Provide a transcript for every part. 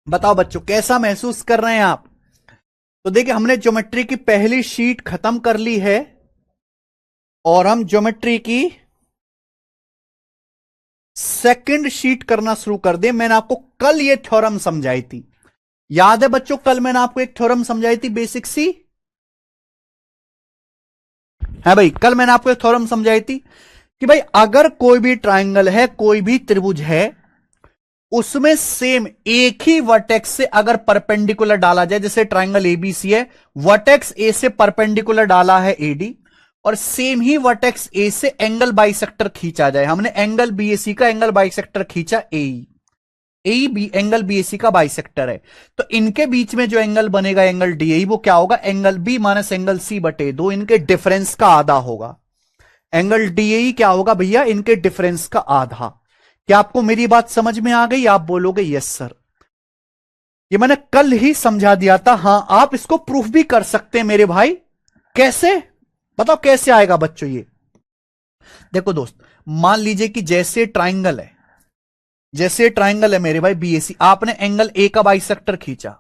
बताओ बच्चों कैसा महसूस कर रहे हैं आप। तो देखिए हमने ज्योमेट्री की पहली शीट खत्म कर ली है और हम ज्योमेट्री की सेकंड शीट करना शुरू कर दें। मैंने आपको कल ये थ्योरम समझाई थी, याद है बच्चों? कल मैंने आपको एक थ्योरम समझाई थी, बेसिक सी है भाई। कल मैंने आपको एक थ्योरम समझाई थी कि भाई अगर कोई भी ट्राइंगल है, कोई भी त्रिभुज है, उसमें सेम एक ही वर्टेक्स से अगर परपेंडिकुलर डाला जाए, जैसे ट्राइंगल एबीसी है, वर्टेक्स ए से परपेंडिकुलर डाला है एडी, और सेम ही वर्टेक्स ए से एंगल बाइसेक्टर खींचा जाए। हमने एंगल बीएसी का एंगल बाइसेक्टर खींचा एई, ए बी एंगल बीएसी का बाइसेक्टर है, तो इनके बीच में जो एंगल बनेगा एंगल डीए, वो क्या होगा? Angle B minus angle C बटे दो, इनके डिफरेंस का आधा होगा। एंगल डीए क्या होगा भैया? इनके डिफरेंस का आधा। क्या आपको मेरी बात समझ में आ गई? आप बोलोगे यस सर, ये मैंने कल ही समझा दिया था। हां, आप इसको प्रूफ भी कर सकते हैं मेरे भाई। कैसे? बताओ कैसे आएगा बच्चों ये। देखो दोस्त, मान लीजिए कि जैसे ट्राइंगल है, जैसे ट्राइंगल है मेरे भाई बीएसी, आपने एंगल ए का बाइसेक्टर खींचा।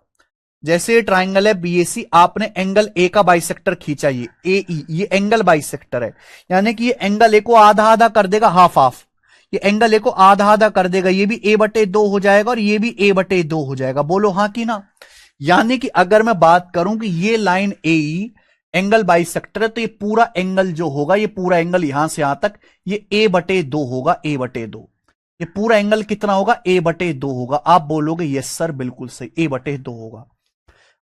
जैसे ट्राइंगल है बीएसी, आपने एंगल ए का बाइसेक्टर खींचा, ये ए ई, ये एंगल बाइसेक्टर है, यानी कि ये एंगल ए को आधा आधा कर देगा, हाफ हाफ। ये एंगल ए को आधा आधा कर देगा, ये भी ए बटे दो हो जाएगा और ये भी ए बटे दो हो जाएगा। बोलो हां कि ना? यानी कि अगर मैं बात करूं कि ये लाइन ए एंगल बाइसेक्टर है, तो ये पूरा एंगल जो होगा, ये पूरा एंगल यहां से यहां तक, ये ए बटे दो होगा, ए बटे दो। ये पूरा एंगल कितना होगा? ए बटे दो होगा। आप बोलोगे यस सर बिल्कुल सही, ए बटे दो होगा।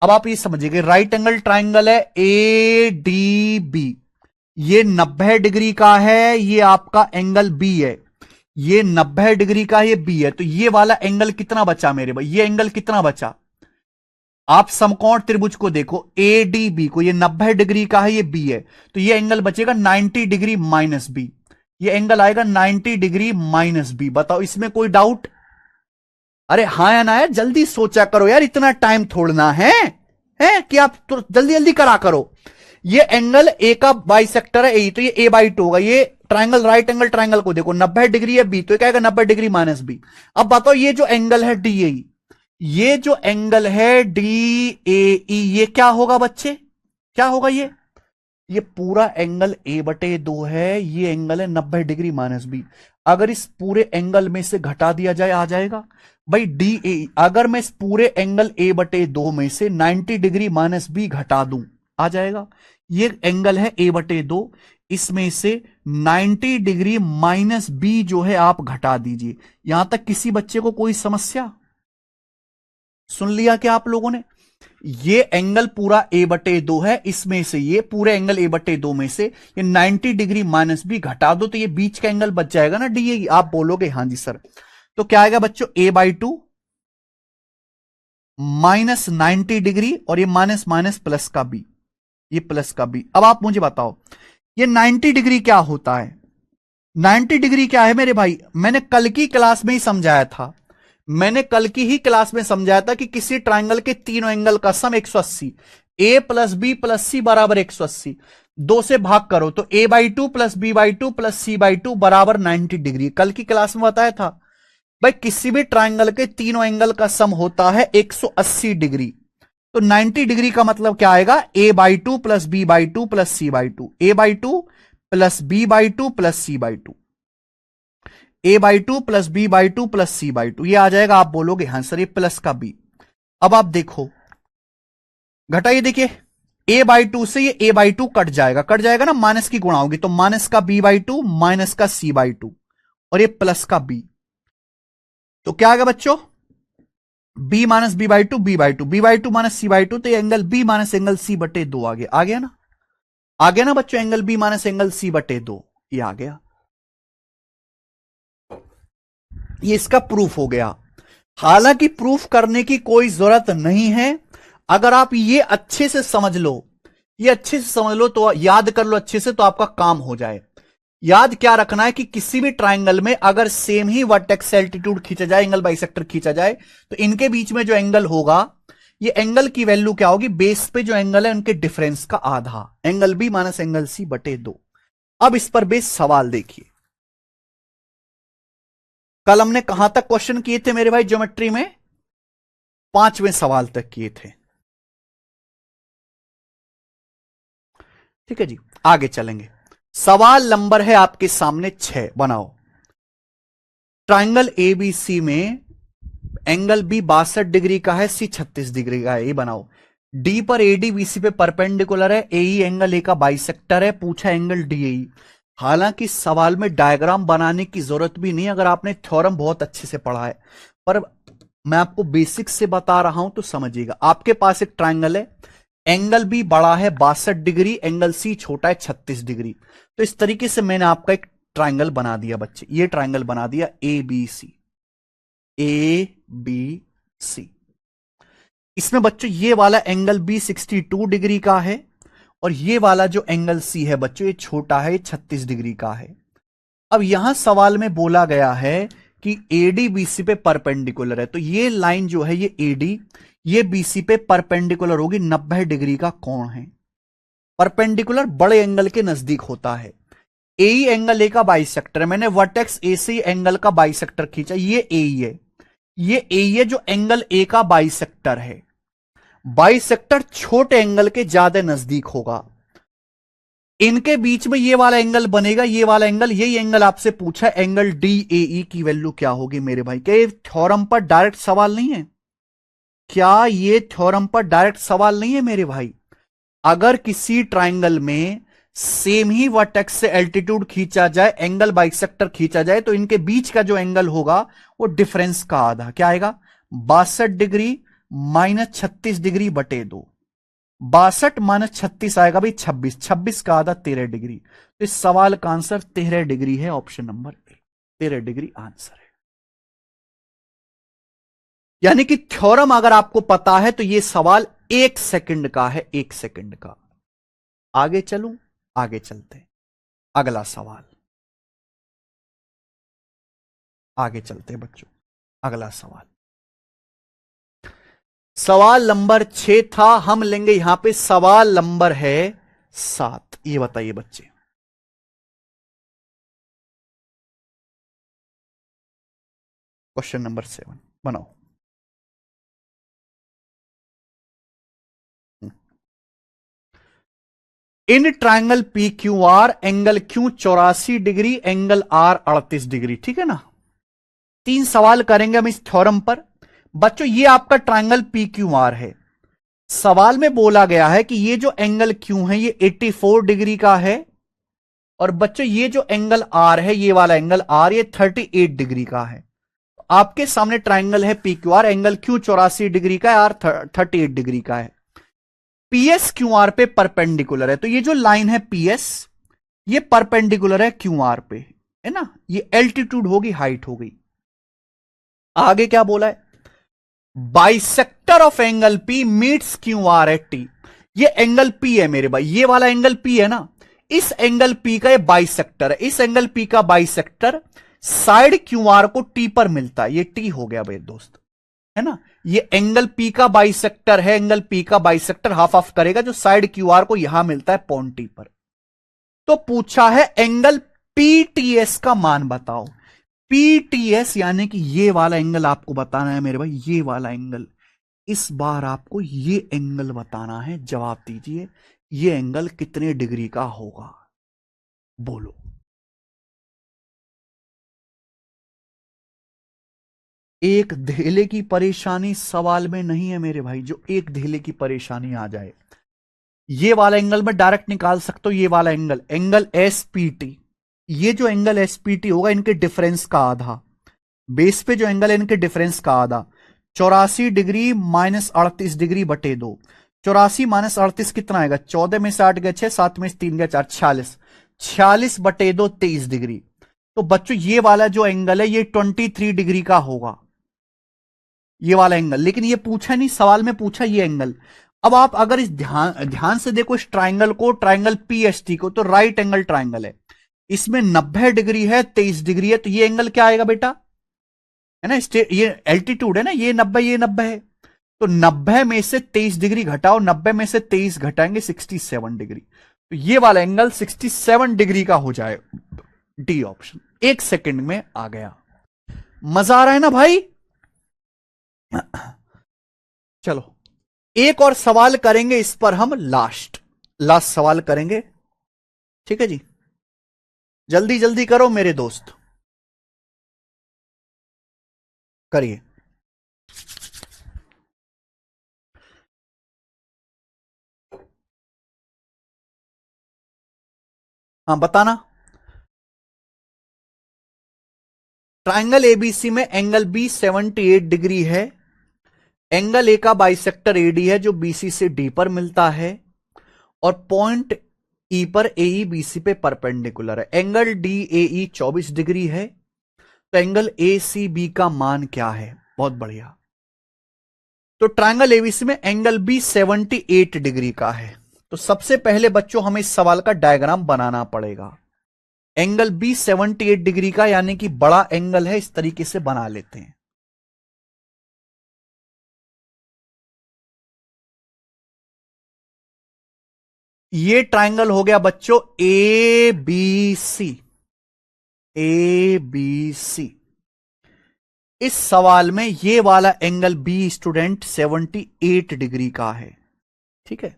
अब आप ये समझिए, राइट एंगल ट्राइंगल है ए डी बी, ये 90 डिग्री का है, ये आपका एंगल बी है, ये 90 डिग्री का, ये बी है, तो ये वाला एंगल कितना बचा मेरे भाई? ये एंगल कितना बचा? आप समकोण त्रिभुज को देखो, ए डी बी को, ये 90 डिग्री का है, ये बी है, तो ये एंगल बचेगा 90 डिग्री माइनस बी। ये एंगल आएगा 90 डिग्री माइनस बी। बताओ इसमें कोई डाउट? अरे हाँ या ना है, जल्दी सोचा करो यार, इतना टाइम थोड़ना है कि आप तो जल्दी जल्दी करा करो। ये एंगल ए का बाइसेक्टर है ए, तो ये ए बाई टू होगा। ये ट्राइंगल, राइट एंगल ट्राइंगल को देखो, 90 डिग्री है बी, तो क्या आएगा? 90 डिग्री माइनस बी। अब बताओ ये जो एंगल है डी ए, ये जो एंगल है डी ए, ये क्या होगा बच्चे? क्या होगा ये पूरा एंगल ए बटे दो है, ये एंगल है 90 डिग्री माइनस बी। अगर इस पूरे एंगल में से घटा दिया जाए, आ जाएगा भाई डी ए। अगर मैं इस पूरे एंगल ए बटे दो में से 90 डिग्री माइनस बी घटा दूं, आ जाएगा। ये एंगल है ए बटे दो, इसमें से 90 डिग्री माइनस बी जो है आप घटा दीजिए। यहां तक किसी बच्चे को कोई समस्या? सुन लिया क्या आप लोगों ने? ये एंगल पूरा ए बटे दो है, इसमें से ये पूरे एंगल ए बटे दो में से ये 90 डिग्री माइनस बी घटा दो, तो ये बीच का एंगल बच जाएगा ना डी ए। आप बोलोगे हाँ जी सर। तो क्या आएगा बच्चों? ए बाई टू माइनस 90 डिग्री, और ये माइनस माइनस प्लस का बी, ये प्लस का बी। अब आप मुझे बताओ ये 90 डिग्री क्या होता है? 90 डिग्री क्या है मेरे भाई? मैंने कल की क्लास में ही समझाया था, मैंने कल की ही क्लास में समझाया था कि किसी ट्राइंगल के तीनों एंगल का sum 180, A plus B plus C बराबर 180। दो से भाग करो तो A by two plus B by two plus C by two बराबर 90 डिग्री। कल की क्लास में बताया था भाई, किसी भी ट्राइंगल के तीनों एंगल का सम होता है 180 डिग्री। तो 90 डिग्री का मतलब क्या आएगा? A by two plus B by two plus C by two, A by two plus B by two plus C by two, A by two plus B by two plus C by two, ये आ जाएगा। आप बोलोगे हाँ sir ये plus का B. अब आप देखो, घटाइए, देखिए ए बाई टू से ये ए बाई टू कट जाएगा, कट जाएगा ना, माइनस की गुणा होगी, तो माइनस का बी बाई टू माइनस का सी बाई टू, और ये प्लस का बी। तो क्या आ गया बच्चों? B minus B by two, B by two, B by two minus C by two, तो ये angle B minus angle C बटे दो आ गया। आ गया ना? आ गया ना बच्चों? Angle B minus angle C बटे दो, ये आ गया। ये इसका प्रूफ हो गया। हालांकि प्रूफ करने की कोई जरूरत नहीं है, अगर आप ये अच्छे से समझ लो, ये अच्छे से समझ लो, तो याद कर लो अच्छे से, तो आपका काम हो जाए। याद क्या रखना है कि किसी भी ट्राइंगल में अगर सेम ही वर्टेक्स से एल्टीट्यूड खींचा जाए, एंगल बाइसेक्टर खींचा जाए, तो इनके बीच में जो एंगल होगा, ये एंगल की वैल्यू क्या होगी? बेस पे जो एंगल है उनके डिफरेंस का आधा, angle B minus angle C बटे दो। अब इस पर बेस सवाल देखिए, कल हमने कहां तक क्वेश्चन किए थे मेरे भाई ज्योमेट्री में? 5वें सवाल तक किए थे। ठीक है जी, आगे चलेंगे। सवाल नंबर है आपके सामने 6। बनाओ। ट्राइंगल एबीसी में एंगल बी 62 डिग्री का है, सी 36 डिग्री का है। ये बनाओ। डी पर एडी बीसी पे परपेंडिकुलर है, एई एंगल ए का बाइसेक्टर है। पूछा एंगल डीएई। हालांकि सवाल में डायग्राम बनाने की जरूरत भी नहीं अगर आपने थ्योरम बहुत अच्छे से पढ़ा है, पर मैं आपको बेसिक से बता रहा हूं तो समझिएगा। आपके पास एक ट्राइंगल है, एंगल बी बड़ा है 62 डिग्री, एंगल सी छोटा है 36 डिग्री। तो इस तरीके से मैंने आपका एक ट्राइंगल बना दिया बच्चे, ये ट्राइंगल बना दिया ए बी सी, ए बी सी। इसमें बच्चों ये वाला एंगल बी 62 डिग्री का है, और ये वाला जो एंगल सी है बच्चों ये छोटा है, 36 डिग्री का है। अब यहां सवाल में बोला गया है कि एडी बीसी पे परपेंडिकुलर है, तो ये लाइन जो है ये एडी, ये बीसी पे परपेंडिकुलर होगी, 90 डिग्री का कोण है। परपेंडिकुलर बड़े एंगल के नजदीक होता है। एई एंगल ए का बाइसेक्टर है, मैंने वर्टेक्स ए से एंगल का बाइसेक्टर खींचा, ये एई है, ये एई है जो एंगल ए का बाइसेक्टर है। बाइसेक्टर छोटे एंगल के ज्यादा नजदीक होगा, इनके बीच में ये वाला एंगल बनेगा, ये वाला एंगल, यही एंगल आपसे पूछा एंगल डीएई की वैल्यू क्या होगी मेरे भाई। क्या ये थ्योरम पर डायरेक्ट सवाल नहीं है? क्या ये थ्योरम पर डायरेक्ट सवाल नहीं है मेरे भाई? अगर किसी ट्राइंगल में सेम ही वर्टेक्स से एल्टीट्यूड खींचा जाए, एंगल बाइसेक्टर खींचा जाए, तो इनके बीच का जो एंगल होगा वो डिफरेंस का आधा क्या आएगा, 62 डिग्री माइनस 36 डिग्री बटे 2। 62 माइनस 36 आएगा भाई 26, 26 का आधा 13 डिग्री। तो इस सवाल का आंसर 13 डिग्री है, ऑप्शन नंबर ए, 13 डिग्री आंसर है। यानी कि थ्योरम अगर आपको पता है तो यह सवाल 1 सेकंड का है, 1 सेकंड का। आगे चलूं, आगे चलते हैं। अगला सवाल, आगे चलते हैं बच्चों। अगला सवाल, सवाल नंबर 6 था, हम लेंगे यहां पे सवाल नंबर है 7। ये बताइए बच्चे, क्वेश्चन नंबर 7 बनाओ। In triangle P Q R angle Q 84 degree, angle R 38 degree. ठीक है ना? 3 सवाल करेंगे हम इस थ्योरम पर। बच्चों ये आपका ट्राइंगल पी क्यू आर है। सवाल में बोला गया है कि ये जो एंगल क्यू है ये 84 डिग्री का है, और बच्चों ये जो एंगल आर है, ये वाला एंगल आर, ये 38 डिग्री का है। आपके सामने ट्राइंगल है P Q R, angle Q 84 degree का है, आर 38 डिग्री का है। पीएस क्यू आर पे परपेंडिकुलर है, तो ये जो लाइन है पीएस ये परपेंडिकुलर है क्यू आर पे, है ना? ये एल्टीट्यूड होगी, हाइट हो गई। आगे क्या बोला है, bisector of angle P meets Q R at T. ये एंगल पी है मेरे भाई, ये वाला एंगल पी है ना, इस एंगल पी का ये बाइसेक्टर है, इस एंगल पी का बाइसेक्टर साइड क्यू आर को टी पर मिलता है, ये टी हो गया भाई दोस्त, है ना? ये एंगल पी का बाइसेक्टर है, एंगल पी का बाइसेक्टर हाफ ऑफ करेगा जो साइड क्यू आर को यहां मिलता है पॉइंट टी पर। तो पूछा है एंगल पीटीएस का मान बताओ। पीटीएस यानी कि ये वाला एंगल आपको बताना है मेरे भाई, ये वाला एंगल। इस बार आपको ये एंगल बताना है, जवाब दीजिए ये एंगल कितने डिग्री का होगा, बोलो। एक धेले की परेशानी सवाल में नहीं है मेरे भाई, जो एक धेले की परेशानी आ जाए। ये वाला एंगल में डायरेक्ट निकाल सकते हो, ये वाला एंगल, एंगल एसपीटी, ये जो एंगल एसपीटी होगा इनके डिफरेंस का आधा, बेस पे जो एंगल है इनके डिफरेंस का आधा, 84 डिग्री माइनस 38 डिग्री बटे 2। 84 माइनस 38 कितना आएगा, 14 में से 8 गए 6, 7 में से 3 गए 4, 46, 46 बटे 2 23 डिग्री। तो बच्चों ये वाला जो एंगल है ये 23 डिग्री का होगा, ये वाला एंगल। लेकिन ये पूछा नहीं, सवाल में पूछा ये एंगल। अब आप अगर इस ध्यान से देखो इस ट्राइंगल को, ट्राइंगल पीएसटी को, तो राइट एंगल ट्राइंगल है, इसमें 90 डिग्री है, 23 डिग्री है, तो ये एंगल क्या आएगा बेटा, है ना? ये एल्टीट्यूड है ना, ये 90 ये 90 है, तो 90 में से 23 डिग्री घटाओ, 90 में से 23 घटाएंगे 67 डिग्री, तो ये वाला एंगल 67 डिग्री का हो जाए। डी ऑप्शन 1 सेकंड में आ गया। मजा आ रहा है ना भाई? चलो एक और सवाल करेंगे, इस पर हम लास्ट सवाल करेंगे। ठीक है जी, जल्दी जल्दी करो मेरे दोस्त, करिए। हाँ बताना। ट्राइंगल एबीसी में एंगल बी 78 डिग्री है। एंगल ए का बाइसेक्टर एडी है जो बीसी से डी पर मिलता है, और पॉइंट ई पर एई बीसी पे परपेंडिकुलर है। एंगल डी एई 24 डिग्री है। तो एंगल ए सी बी का मान क्या है? बहुत बढ़िया। तो ट्राइंगल एबीसी में एंगल बी 78 डिग्री का है। तो सबसे पहले बच्चों हमें इस सवाल का डायग्राम बनाना पड़ेगा। एंगल बी 78 डिग्री का यानी कि बड़ा एंगल है, इस तरीके से बना लेते हैं। ये ट्राइंगल हो गया बच्चों ए बी सी। ए बी सी, इस सवाल में ये वाला एंगल बी स्टूडेंट 78 डिग्री का है। ठीक है।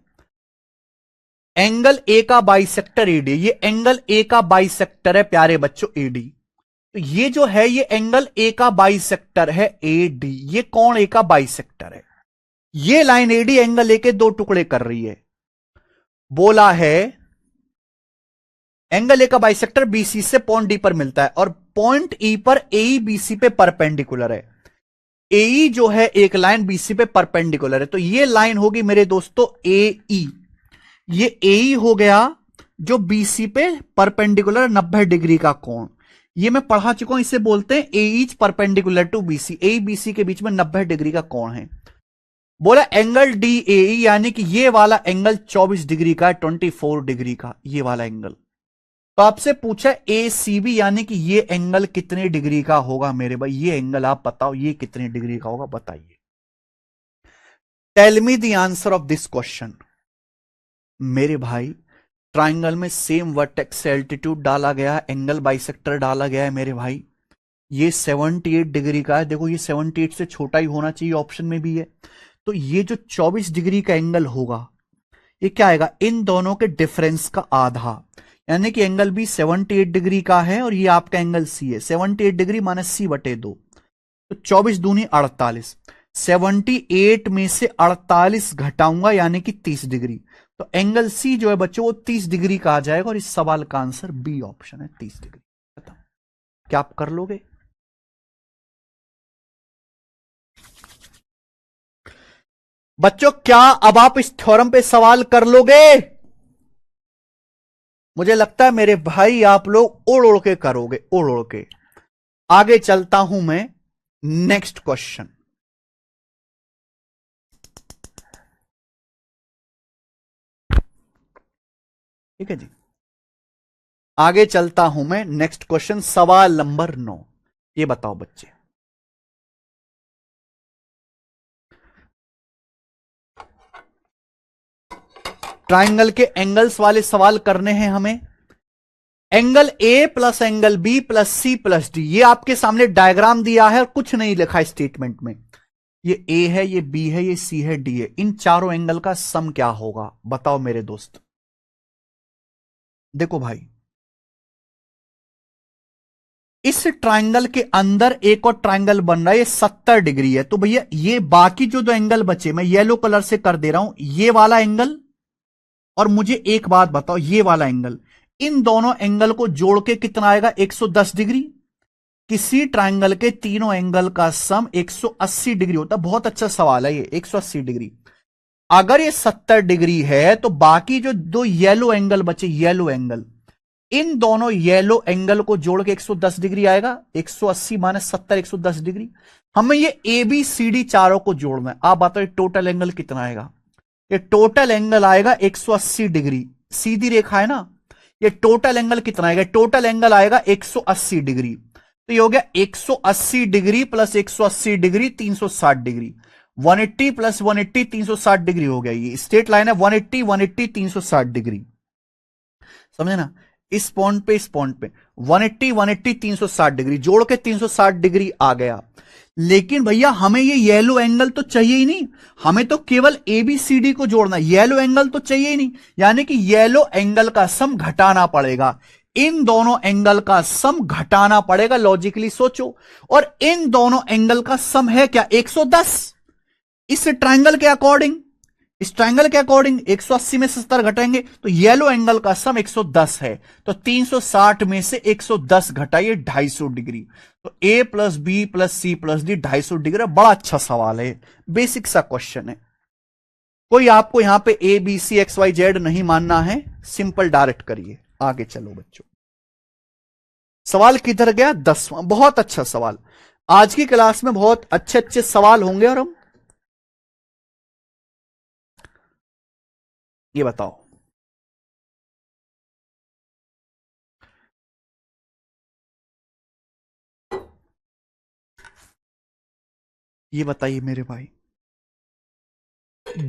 एंगल ए का बाइसेक्टर एडी, ये एंगल ए का बाइसेक्टर है प्यारे बच्चों एडी। तो ये जो है ये एंगल ए का बाइसेक्टर है एडी। ये कौन ए का बाइसेक्टर है? ये लाइन एडी एंगल ए के दो टुकड़े कर रही है। बोला है एंगल ए का बाइसेक्टर बीसी से पॉइंट डी पर मिलता है, और पॉइंट ई पर एई बीसी पे परपेंडिकुलर है। एई जो है एक लाइन बीसी पे परपेंडिकुलर है, तो ये लाइन होगी मेरे दोस्तों एई। ये एई हो गया जो बीसी पे परपेंडिकुलर 90 डिग्री का कोण। ये मैं पढ़ा चुका हूं, इसे बोलते हैं AE perpendicular to BC. A BC के बीच में 90 डिग्री का कोण है। बोला एंगल डी एई यानी कि ये वाला एंगल 24 डिग्री का है, 24 डिग्री का ये वाला एंगल। तो आपसे पूछा ए सी बी यानी कि ये एंगल कितने डिग्री का होगा मेरे भाई? ये एंगल आप बताओ ये कितने डिग्री का होगा, बताइए। Tell me the answer of this question. मेरे भाई ट्राइंगल में सेम वर्टेक्स से एल्टीट्यूड डाला गया, एंगल बाइसेक्टर डाला गया है मेरे भाई। ये 78 डिग्री का है। देखो ये 78 से छोटा ही होना चाहिए, ऑप्शन में भी है। तो ये जो 24 डिग्री का एंगल होगा ये क्या आएगा? इन दोनों के डिफरेंस का आधा, यानी कि एंगल बी 78 डिग्री का है और ये आपका एंगल सी है। 78 डिग्री माइनस सी बटे 2, तो 24 दूनी 48। 78 में से 48 घटाऊंगा यानी कि 30 डिग्री। तो एंगल सी जो है बच्चों वो 30 डिग्री का आ जाएगा, और इस सवाल का आंसर बी ऑप्शन है 30 डिग्री। बताओ क्या आप कर लोगे? बच्चों क्या अब आप इस थ्योरम पे सवाल कर लोगे? मुझे लगता है मेरे भाई आप लोग उड़ उड़ के करोगे, उड़ उड़ के। आगे चलता हूं मैं, नेक्स्ट क्वेश्चन। ठीक है जी, आगे चलता हूं मैं, नेक्स्ट क्वेश्चन सवाल नंबर 9। ये बताओ बच्चे, ट्राइंगल के एंगल्स वाले सवाल करने हैं हमें। Angle A plus angle B plus C plus D, ये आपके सामने डायग्राम दिया है और कुछ नहीं लिखा स्टेटमेंट में। ये ए है, ये बी है, ये सी है, डी है। इन चारों एंगल का सम क्या होगा बताओ मेरे दोस्त। देखो भाई, इस ट्राइंगल के अंदर एक और ट्राइंगल बन रहा है, ये 70 डिग्री है। तो भैया ये बाकी जो दो एंगल बचे मैं येलो कलर से कर दे रहा हूं, ये वाला एंगल और मुझे एक बात बताओ ये वाला एंगल, इन दोनों एंगल को जोड़ के कितना आएगा? 110 डिग्री। किसी ट्राइंगल के तीनों एंगल का सम 180 डिग्री होता है। बहुत अच्छा सवाल है ये, 180 डिग्री। अगर ये 70 डिग्री है तो बाकी जो दो येलो एंगल बचे, येलो एंगल, इन दोनों येलो एंगल को जोड़ के 110 डिग्री आएगा। 180 माइनस 70, 110 डिग्री। हमें ये ए बी सी डी चारों को जोड़ना है। आप बताओ टोटल एंगल कितना आएगा? ये टोटल एंगल आएगा 180 डिग्री। सीधी रेखा है ना, ये टोटल एंगल कितना आएगा? टोटल एंगल आएगा 180 डिग्री। तो ये हो गया 180 degree plus 180 degree 360 degree. 180 plus 180 360 degree हो गया। ये स्ट्रेट लाइन है, 180 180 360 डिग्री। समझे ना? इस पॉइंट पे, इस पॉइंट पे 180 180 360 डिग्री जोड़ के 360 डिग्री आ गया। लेकिन भैया हमें ये येलो एंगल तो चाहिए ही नहीं, हमें तो केवल एबीसीडी को जोड़ना, येलो एंगल तो चाहिए ही नहीं। यानी कि येलो एंगल का सम घटाना पड़ेगा, इन दोनों एंगल का सम घटाना पड़ेगा। लॉजिकली सोचो, और इन दोनों एंगल का सम है क्या? 110। इस ट्रायंगल के अकॉर्डिंग, इस ट्रायंगल के अकॉर्डिंग 180 में से 70 घटाएंगे तो येलो एंगल का सम 110 है। तो 360 में से 110 घटाइए 250 डिग्री, तो a plus B plus C plus D 250 degree. बड़ा अच्छा सवाल है, बेसिक सा क्वेश्चन है। कोई आपको यहां पे A B C X Y Z नहीं मानना है, सिंपल डायरेक्ट करिए। आगे चलो बच्चों, सवाल किधर गया? 10वां। बहुत अच्छा सवाल, आज की क्लास में बहुत अच्छे अच्छे सवाल होंगे। और हम ये बताओ, ये बताइए मेरे भाई,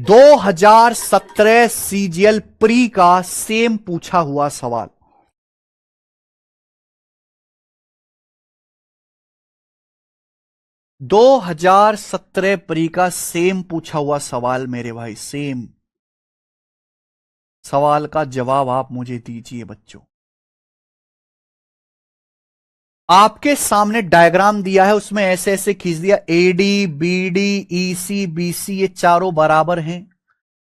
2017 सीजीएल प्री का सेम पूछा हुआ सवाल, 2017 प्री का सेम पूछा हुआ सवाल मेरे भाई, सेम सवाल का जवाब आप मुझे दीजिए बच्चों। आपके सामने डायग्राम दिया है, उसमें ऐसे ऐसे खींच दिया, एडी बीडी ईसी बीसी ये चारों बराबर हैं।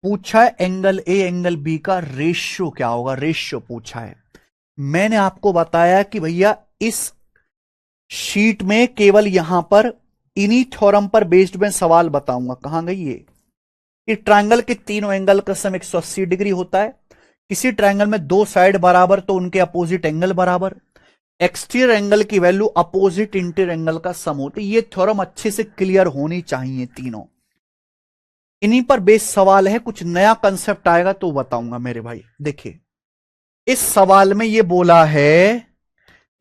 पूछा है एंगल ए एंगल बी का रेशियो क्या होगा, रेशियो पूछा है। मैंने आपको बताया कि भैया इस शीट में केवल यहां पर इन्हीं थ्योरम पर बेस्ड में सवाल बताऊंगा। कहां गई ये? कि ट्रायंगल के तीनों एंगल का सम 180 डिग्री होता है। किसी ट्रायंगल में दो साइड बराबर तो उनके अपोजिट एंगल बराबर। एक्सटीरियर एंगल की वैल्यू अपोजिट इंटीरियर एंगल का सम होती है। ये थ्योरम अच्छे से क्लियर होनी चाहिए तीनों, इन्हीं पर बेस सवाल है। कुछ नया कंसेप्ट आएगा तो बताऊंगा मेरे भाई। देखिए इस सवाल में ये बोला है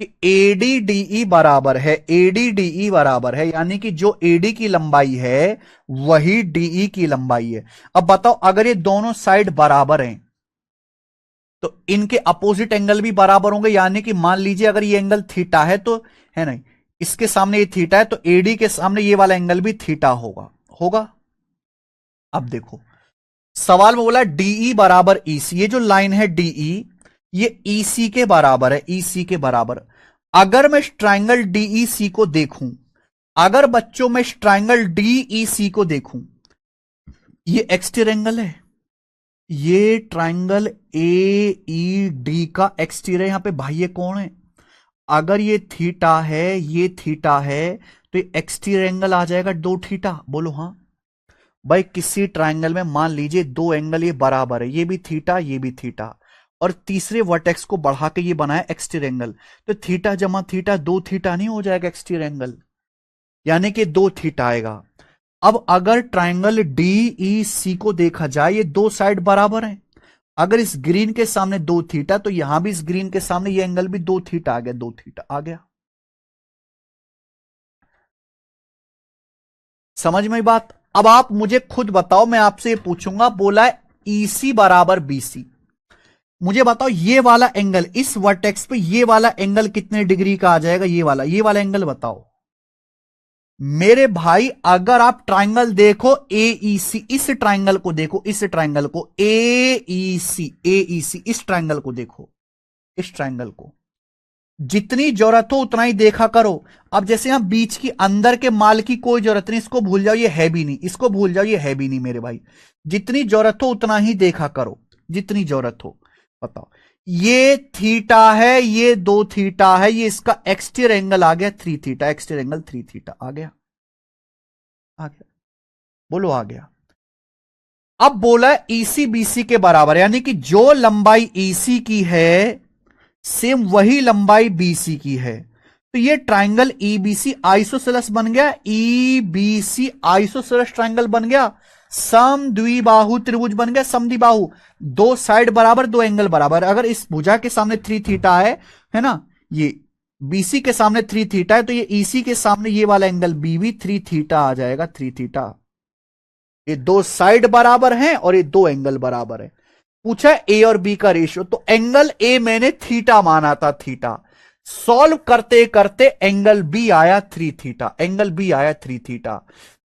कि एडीडीई बराबर है, एडीडीई बराबर है, यानी कि जो एडी की लंबाई है वही डीई की लंबाई है। अब बताओ अगर ये दोनों साइड बराबर हैं तो इनके अपोजिट एंगल भी बराबर होंगे। यानी कि मान लीजिए अगर ये एंगल थीटा है तो, है नहीं, इसके सामने ये थीटा है तो एडी के सामने ये वाला एंगल भी थीटा होगा, होगा। अब देखो सवाल में बोला डीई बराबर ईसी, ये जो लाइन है डीई ये ईसी के बराबर है, ईसी के बराबर। अगर मैं ट्रायंगल डीईसी को देखूं, अगर बच्चों में ट्रायंगल डीईसी को देखूं, ये एक्सटीरियर एंगल है, ये ट्रायंगल ए ई डी का एक्सटीरियर यहां पे बाह्य कोण है। अगर ये थीटा है, ये थीटा है, तो ये एक्सटीरियर एंगल आ जाएगा 2 थीटा। बोलो हाँ भाई। किसी ट्रायंगल में मान लीजिए दो एंगल ये बराबर है, ये भी थीटा ये भी थीटा, और तीसरे वर्टेक्स को बढ़ा के ये बनाया एक्सटीरियर एंगल, तो थीटा जमा थीटा 2 थीटा नहीं हो जाएगा एक्सटीरियर एंगल, यानी कि 2 थीटा आएगा। अब अगर ट्रायंगल डीईसी को देखा जाए, ये दो साइड बराबर हैं। अगर इस ग्रीन के सामने 2 थीटा तो यहां भी इस ग्रीन के सामने ये एंगल भी 2 थीटा आ गया, 2 थीटा आ गया। समझ में बात? अब आप मुझे खुद बताओ, मैं आपसे पूछूंगा, बोला है ईसी बराबर बीसी, मुझे बताओ ये वाला एंगल इस वर्टेक्स पे, ये वाला एंगल कितने डिग्री का आ जाएगा? ये वाला एंगल बताओ मेरे भाई। अगर आप ट्रायंगल देखो एईसी, इस ट्रायंगल को देखो, इस ट्रायंगल को एईसी, एईसी इस ट्रायंगल को देखो, इस ट्रायंगल को जितनी जरूरत हो उतना ही देखा करो। अब जैसे यहां बीच की अंदर के माल की कोई जरूरत नहीं, इसको भूल जाओ ये है भी नहीं, इसको भूल जाओ ये है भी नहीं मेरे भाई। जितनी जरूरत हो उतना ही देखा करो, जितनी जरूरत हो। बताओ ये थीटा है, ये 2 थीटा है, ये इसका एक्सटीरियर एंगल आ गया 3 थीटा, एक्सटीरियर एंगल 3 थीटा आ गया, आ गया। बोलो आ गया। अब बोला ईसी बीसी के बराबर, यानी कि जो लंबाई ईसी की है सेम वही लंबाई बीसी की है। तो ये ट्रायंगल ईबीसी आइसोसेलेस बन गया, ईबीसी आइसोसेलेस ट्रायंगल बन गया, समद्विबाहु त्रिभुज बन गया, समद्विबाहु, दो साइड बराबर, दो एंगल बराबर। अगर इस भुजा के सामने 3 थीटा है ना, ये बीसी के सामने 3 थीटा है, तो ये ईसी के सामने ये वाला एंगल बी भी 3 थीटा आ जाएगा, 3 थीटा। ये दो साइड बराबर हैं और ये दो एंगल बराबर है। पूछा है ए और बी का रेशियो, तो एंगल ए मैंने थीटा माना था, थीटा सॉल्व करते करते एंगल बी आया 3 थीटा, एंगल बी आया 3 थीटा।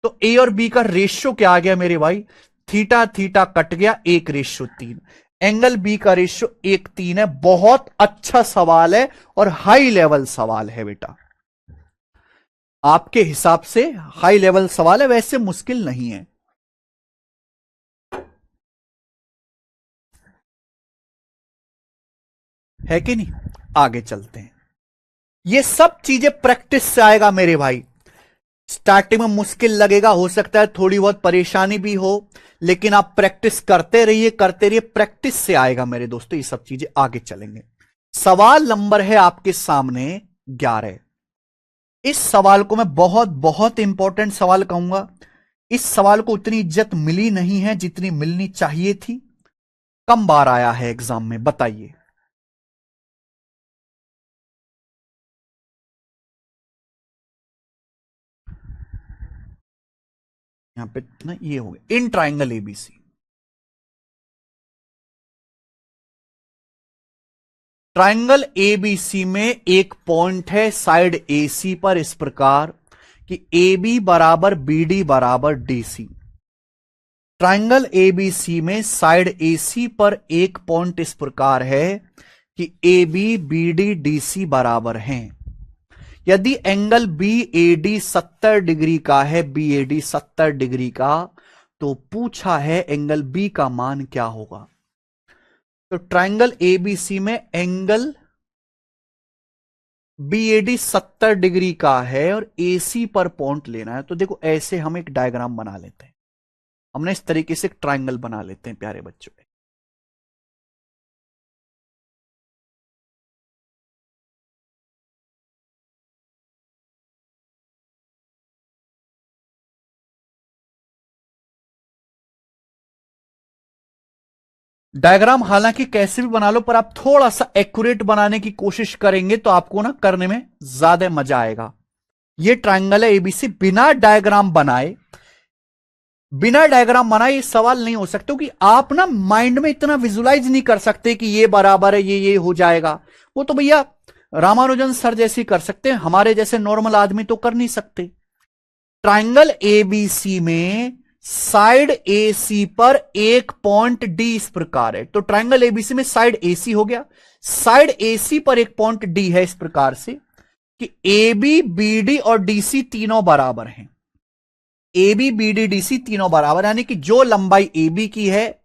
तो ए और बी का रेशियो क्या आ गया मेरे भाई, थीटा थीटा कट गया, 1:3। एंगल बी का रेशियो 1:3 है। बहुत अच्छा सवाल है और हाई लेवल सवाल है बेटा, आपके हिसाब से हाई लेवल सवाल है, वैसे मुश्किल नहीं है कि नहीं। आगे चलते हैं। ये सब चीजें प्रैक्टिस से आएगा मेरे भाई। स्टार्टिंग में मुश्किल लगेगा, हो सकता है थोड़ी बहुत परेशानी भी हो, लेकिन आप प्रैक्टिस करते रहिए, करते रहिए, प्रैक्टिस से आएगा मेरे दोस्तों, ये सब चीजें आगे चलेंगे। सवाल नंबर है आपके सामने 11। इस सवाल को मैं बहुत बहुत इंपॉर्टेंट सवाल कहूंगा। इस सवाल को उतनी इज्जत मिली नहीं है जितनी मिलनी चाहिए थी। कम बार आया है एग्जाम में, बताइए। यहां पे ना ये हो गया, in triangle ABC. Triangle ABC में एक पॉइंट है साइड एसी पर इस प्रकार कि ए बी बराबर बी डी बराबर डी सी। ट्राइंगल एबीसी में साइड एसी पर एक पॉइंट इस प्रकार है कि A B B D D C बराबर हैं। यदि angle B A D 70 degree का है, बी ए डी 70 डिग्री का, तो पूछा है एंगल बी का मान क्या होगा। तो ट्राइंगल एबीसी में एंगल बीएडी 70 डिग्री का है और एसी पर पॉइंट लेना है। तो देखो ऐसे हम एक डायग्राम बना लेते हैं, हमने इस तरीके से एक ट्राइंगल बना लेते हैं प्यारे बच्चों। डायग्राम हालांकि कैसे भी बना लो, पर आप थोड़ा सा एक्यूरेट बनाने की कोशिश करेंगे तो आपको ना करने में ज्यादा मजा आएगा। ये ट्राइंगल है एबीसी, बिना डायग्राम बनाए, बिना डायग्राम बनाए ये सवाल नहीं हो सकता, क्योंकि आप ना माइंड में इतना विजुलाइज नहीं कर सकते कि ये बराबर है, ये हो जाएगा। वो तो भैया रामानुजन सर जैसे कर सकते हैं, हमारे जैसे नॉर्मल आदमी तो कर नहीं सकते। ट्राइंगल एबीसी में साइड एसी पर एक पॉइंट डी इस प्रकार है। तो ट्राइंगल एबीसी में साइड एसी हो गया, साइड एसी पर एक पॉइंट डी है इस प्रकार से कि ए बी बी डी और डीसी तीनों बराबर हैं। A B B D D C तीनों बराबर, यानी कि जो लंबाई ए बी की है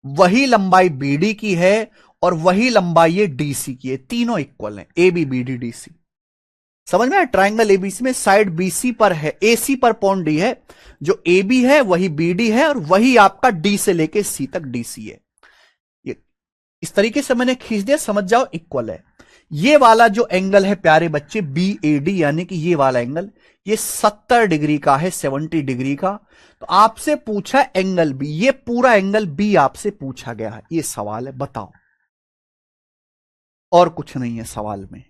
वही लंबाई बी डी की है और वही लंबाई ये डीसी की है, तीनों इक्वल हैं, A B B D D C. समझ में आया। ट्राइंगल एबीसी में साइड बीसी पर है, एसी पर पॉइंट डी है, जो ए बी है वही बी डी है और वही आपका डी से लेके सी तक डीसी है। ये इस तरीके से मैंने खींच दिया, समझ जाओ इक्वल है। ये वाला जो एंगल है प्यारे बच्चे बी ए डी, यानी कि ये वाला एंगल ये 70 डिग्री का है, 70 डिग्री का। तो आपसे पूछा एंगल बी, ये पूरा एंगल बी आपसे पूछा गया है, ये सवाल है, बताओ। और कुछ नहीं है सवाल में।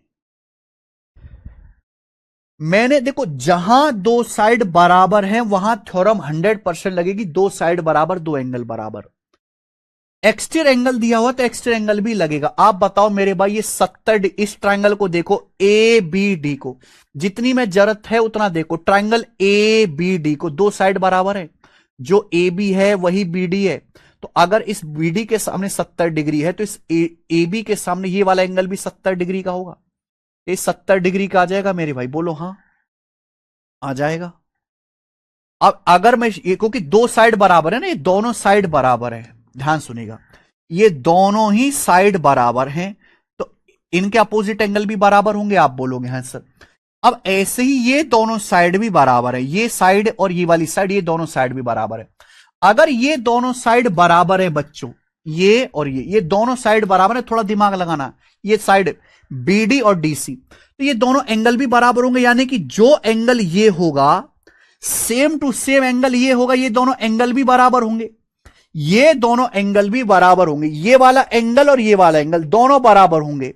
मैंने देखो जहां दो साइड बराबर हैं वहां थ्योरम 100% लगेगी, दो साइड बराबर दो एंगल बराबर। एक्सटीरियर एंगल दिया हुआ तो एक्सटीरियर एंगल भी लगेगा। आप बताओ मेरे भाई ये 70, इस ट्राइंगल को देखो ए बी डी को, जितनी में जरूरत है उतना देखो। ट्राइंगल ए बी डी को दो साइड बराबर है, जो ए बी है वही बी डी है। तो अगर इस बी डी के सामने 70 डिग्री है तो इस ए बी के सामने ये वाला एंगल भी 70 डिग्री का होगा। ये 70 डिग्री का आ जाएगा मेरे भाई, बोलो हां आ जाएगा। अब अगर मैं ये, क्योंकि दो साइड बराबर है ना, ये दोनों साइड बराबर है, ध्यान सुनिएगा, ये दोनों ही साइड बराबर हैं तो इनके अपोजिट एंगल भी बराबर होंगे। आप बोलोगे हाँ सर। अब ऐसे ही ये दोनों साइड भी बराबर है, ये साइड और ये वाली साइड, ये दोनों साइड भी बराबर है। अगर ये दोनों साइड बराबर है बच्चों, ये और ये दोनों साइड बराबर है, थोड़ा दिमाग लगाना, ये साइड बीडी और डीसी, तो ये दोनों एंगल भी बराबर होंगे, यानी कि जो एंगल ये होगा सेम टू सेम एंगल ये होगा, ये दोनों एंगल भी बराबर होंगे, ये दोनों एंगल भी बराबर होंगे, ये वाला एंगल और ये वाला एंगल दोनों बराबर होंगे।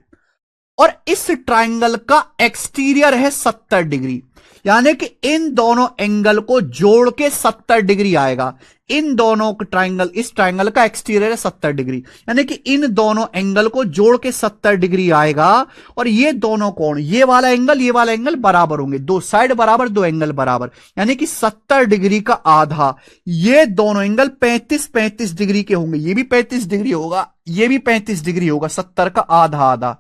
और इस ट्राइंगल का एक्सटीरियर है 70 डिग्री, यानी कि इन दोनों एंगल को जोड़ के 70 डिग्री आएगा। इन दोनों ट्राइंगल, इस ट्राइंगल का एक्सटीरियर है 70 डिग्री, यानी कि इन दोनों एंगल को जोड़ के 70 डिग्री आएगा। और ये दोनों कोण, ये वाला एंगल, ये वाला एंगल बराबर होंगे, दो साइड बराबर, दो एंगल बराबर, यानी कि 70 डिग्री का आधा। ये दोनों एंगल 35-35 डिग्री के होंगे, ये भी 35 डिग्री होगा, ये भी 35 डिग्री होगा, 70 का आधा आधा,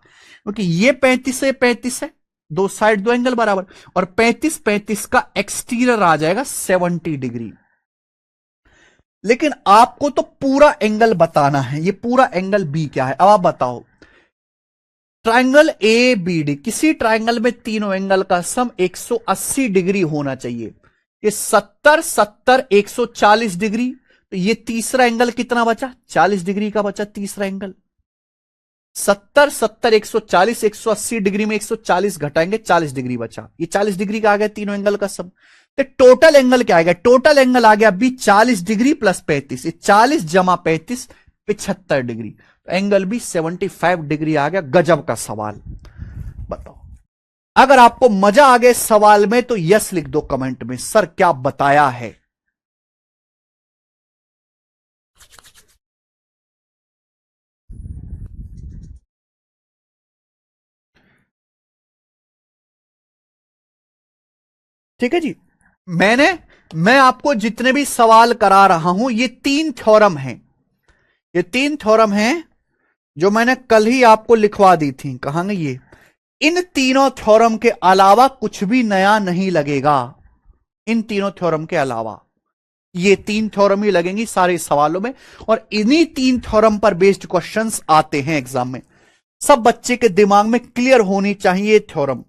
क्योंकि ये 35 से 35 है, दो साइड दो एंगल बराबर, और 35-35 का एक्सटीरियर आ जाएगा 70 डिग्री। लेकिन आपको तो पूरा एंगल बताना है, ये पूरा एंगल बी क्या है। अब आप बताओ, ट्राइंगल ए बी डी, किसी ट्राइंगल में तीनों एंगल का सम 180 डिग्री होना चाहिए। ये 70 70 140 डिग्री, तो ये तीसरा एंगल कितना बचा, 40 डिग्री का बचा तीसरा एंगल। 70 70 140, 180 डिग्री में 140 घटाएंगे, 40 डिग्री बचा, ये 40 डिग्री का आ गया तीनों एंगल का सम। तो टोटल एंगल क्या आ गया, टोटल एंगल आ गया बी 40 डिग्री प्लस 35, 40 जमा 35 75 डिग्री, तो एंगल भी 75 डिग्री आ गया। गजब का सवाल। बताओ, अगर आपको मजा आ गया सवाल में तो यस लिख दो कमेंट में, सर क्या बताया है। ठीक है जी, मैं आपको जितने भी सवाल करा रहा हूं, ये 3 थ्योरम हैं, ये 3 थ्योरम हैं जो मैंने कल ही आपको लिखवा दी थी। कहांगे ये, इन तीनों थ्योरम के अलावा कुछ भी नया नहीं लगेगा। इन तीनों थ्योरम के अलावा ये 3 थ्योरम ही लगेंगी सारे सवालों में, और इन्हीं 3 थ्योरम पर बेस्ड क्वेश्चंस आते हैं एग्जाम में। सब बच्चे के दिमाग में क्लियर होनी चाहिए थ्योरम।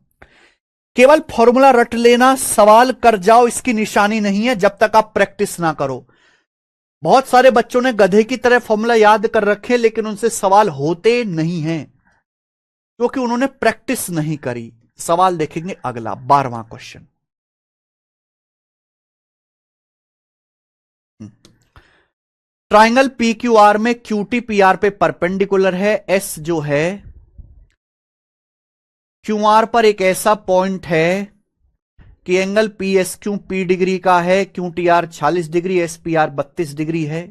केवल फॉर्मूला रट लेना, सवाल कर जाओ, इसकी निशानी नहीं है जब तक आप प्रैक्टिस ना करो। बहुत सारे बच्चों ने गधे की तरह फॉर्मूला याद कर रखे, लेकिन उनसे सवाल होते नहीं हैं क्योंकि उन्होंने प्रैक्टिस नहीं करी। सवाल देखेंगे अगला 12वां question. Triangle P Q R में क्यूटी पी आर पे परपेंडिकुलर है। एस जो है क्यू आर पर एक ऐसा पॉइंट है कि angle P S Q P degree का है, Q T R 40 degree, S P R 32 degree है।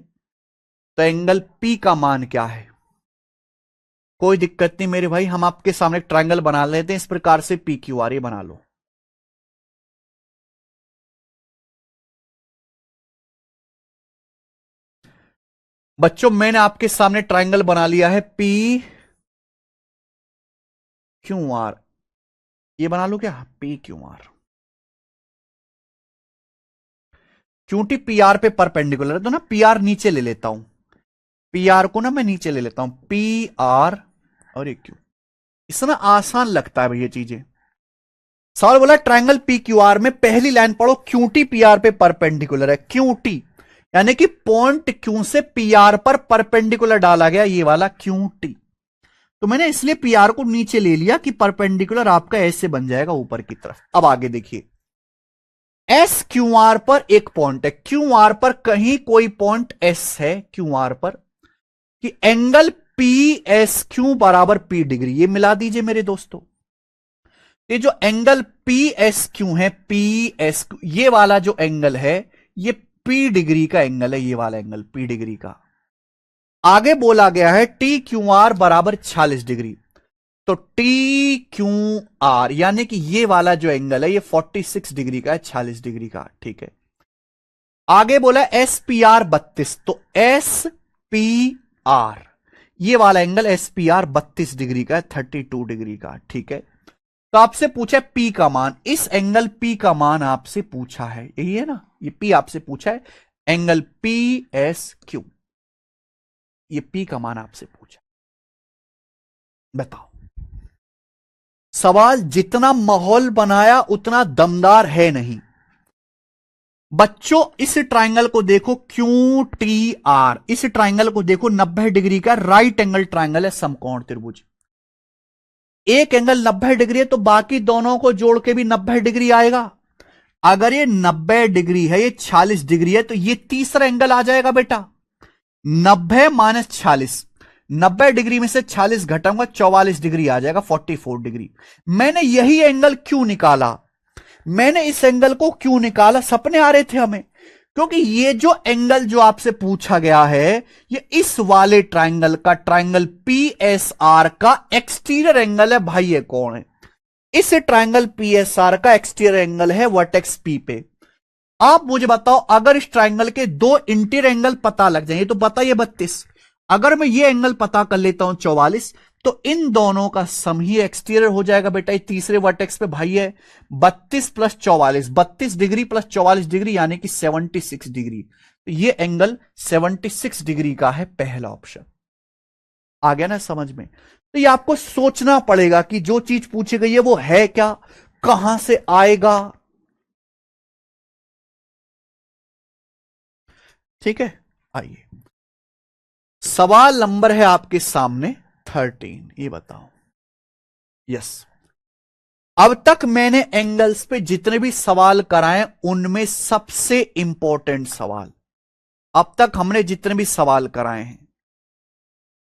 तो एंगल पी का मान क्या है। कोई दिक्कत नहीं मेरे भाई, हम आपके सामने एक ट्राइंगल बना लेते हैं इस प्रकार से, पी क्यू आर, ये बना लो। बच्चों मैंने आपके सामने ट्राइंगल बना लिया है पी क्यू आर, ये बना लो क्या, पी क्यू आर। क्योंकि पी आर पे परपेंडिकुलर है तो ना पी आर नीचे ले लेता हूं, पी आर को ना मैं नीचे ले लेता हूं, पी आर और ये क्यू। इतना आसान लगता है भाई ये चीजें। सवाल बोला ट्राइंगल पी क्यू आर में पहली लाइन पढ़ो, क्यूटी पी आर पे परपेंडिकुलर है। क्यूटी यानी कि पॉइंट क्यू से पी आर पर परपेंडिकुलर डाला गया, ये वाला क्यूटी। तो मैंने इसलिए पी आर को नीचे ले लिया कि परपेंडिकुलर आपका ऐसे बन जाएगा ऊपर की तरफ। अब आगे देखिए, एस क्यू आर पर एक पॉइंट है, क्यू आर पर कहीं कोई पॉइंट एस है क्यू आर पर, कि एंगल पी एस क्यू बराबर पी डिग्री, ये मिला दीजिए मेरे दोस्तों। ये जो एंगल पी एस क्यू है, पी एस क्यू, ये वाला जो एंगल है ये पी डिग्री का एंगल है, ये वाला एंगल पी डिग्री का। आगे बोला गया है टी क्यू आर बराबर 40 डिग्री, तो टी क्यू आर यानी कि ये वाला जो एंगल है ये 46 डिग्री का है, 40 डिग्री का, ठीक है। आगे बोला एस पी आर 32, तो एस पी आर ये वाला angle S P R 32 degree का है, 32 डिग्री का, ठीक है। तो आपसे पूछा है पी का मान, इस एंगल पी का मान आपसे पूछा है, यही है ना, ये पी आपसे पूछा है, एंगल पी एस क्यू, ये पी का मान आपसे पूछा। बताओ, सवाल जितना माहौल बनाया उतना दमदार है नहीं। बच्चों इस ट्राइंगल को देखो, क्यू टी आर, इस ट्राइंगल को देखो 90 डिग्री का राइट एंगल ट्राइंगल है, समकोण त्रिभुज। एक एंगल 90 डिग्री है तो बाकी दोनों को जोड़ के भी 90 डिग्री आएगा। अगर ये 90 डिग्री है, ये 40 डिग्री है, तो ये तीसरा एंगल आ जाएगा बेटा 90 माइनस 40, 90 डिग्री में से 40 घटाऊंगा 44 डिग्री आ जाएगा, 44 डिग्री। मैंने यही एंगल क्यों निकाला, मैंने इस एंगल को क्यों निकाला, सपने आ रहे थे हमें, क्योंकि ये जो एंगल जो आपसे पूछा गया है ये इस वाले ट्राइंगल का, ट्राइंगल पीएसआर का एक्सटीरियर एंगल है भाई। ये कौन है? इस ट्राइंगल पीएसआर का एक्सटीरियर एंगल है वर्टेक्स पी पे। आप मुझे बताओ, अगर इस ट्राइंगल के दो इंटीरियर एंगल पता लग जाए, तो बताइए 32, अगर मैं ये एंगल पता कर लेता हूं 44, तो इन दोनों का सम ही एक्सटीरियर हो जाएगा बेटा। ये तीसरे वर्टेक्स पे भाई है 32 प्लस 44, 32 डिग्री प्लस 44 डिग्री यानी कि 76 डिग्री। तो ये एंगल 76 डिग्री का है, पहला ऑप्शन। आ गया ना समझ में? तो ये आपको सोचना पड़ेगा कि जो चीज पूछी गई है वो है क्या, कहां से आएगा। ठीक है, आइए सवाल नंबर है आपके सामने 13, ये बताओ। यस, अब तक मैंने एंगल्स पे जितने भी सवाल कराए उनमें सबसे इंपॉर्टेंट सवाल, अब तक हमने जितने भी सवाल कराए हैं,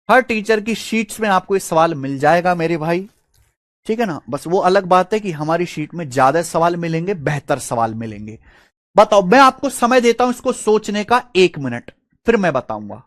हर टीचर की शीट्स में आपको ये सवाल मिल जाएगा मेरे भाई। ठीक है ना? बस वो अलग बात है कि हमारी शीट में ज्यादा सवाल मिलेंगे, बेहतर सवाल मिलेंगे। बताओ, मैं आपको समय देता हूं इसको सोचने का 1 मिनट, फिर मैं बताऊंगा।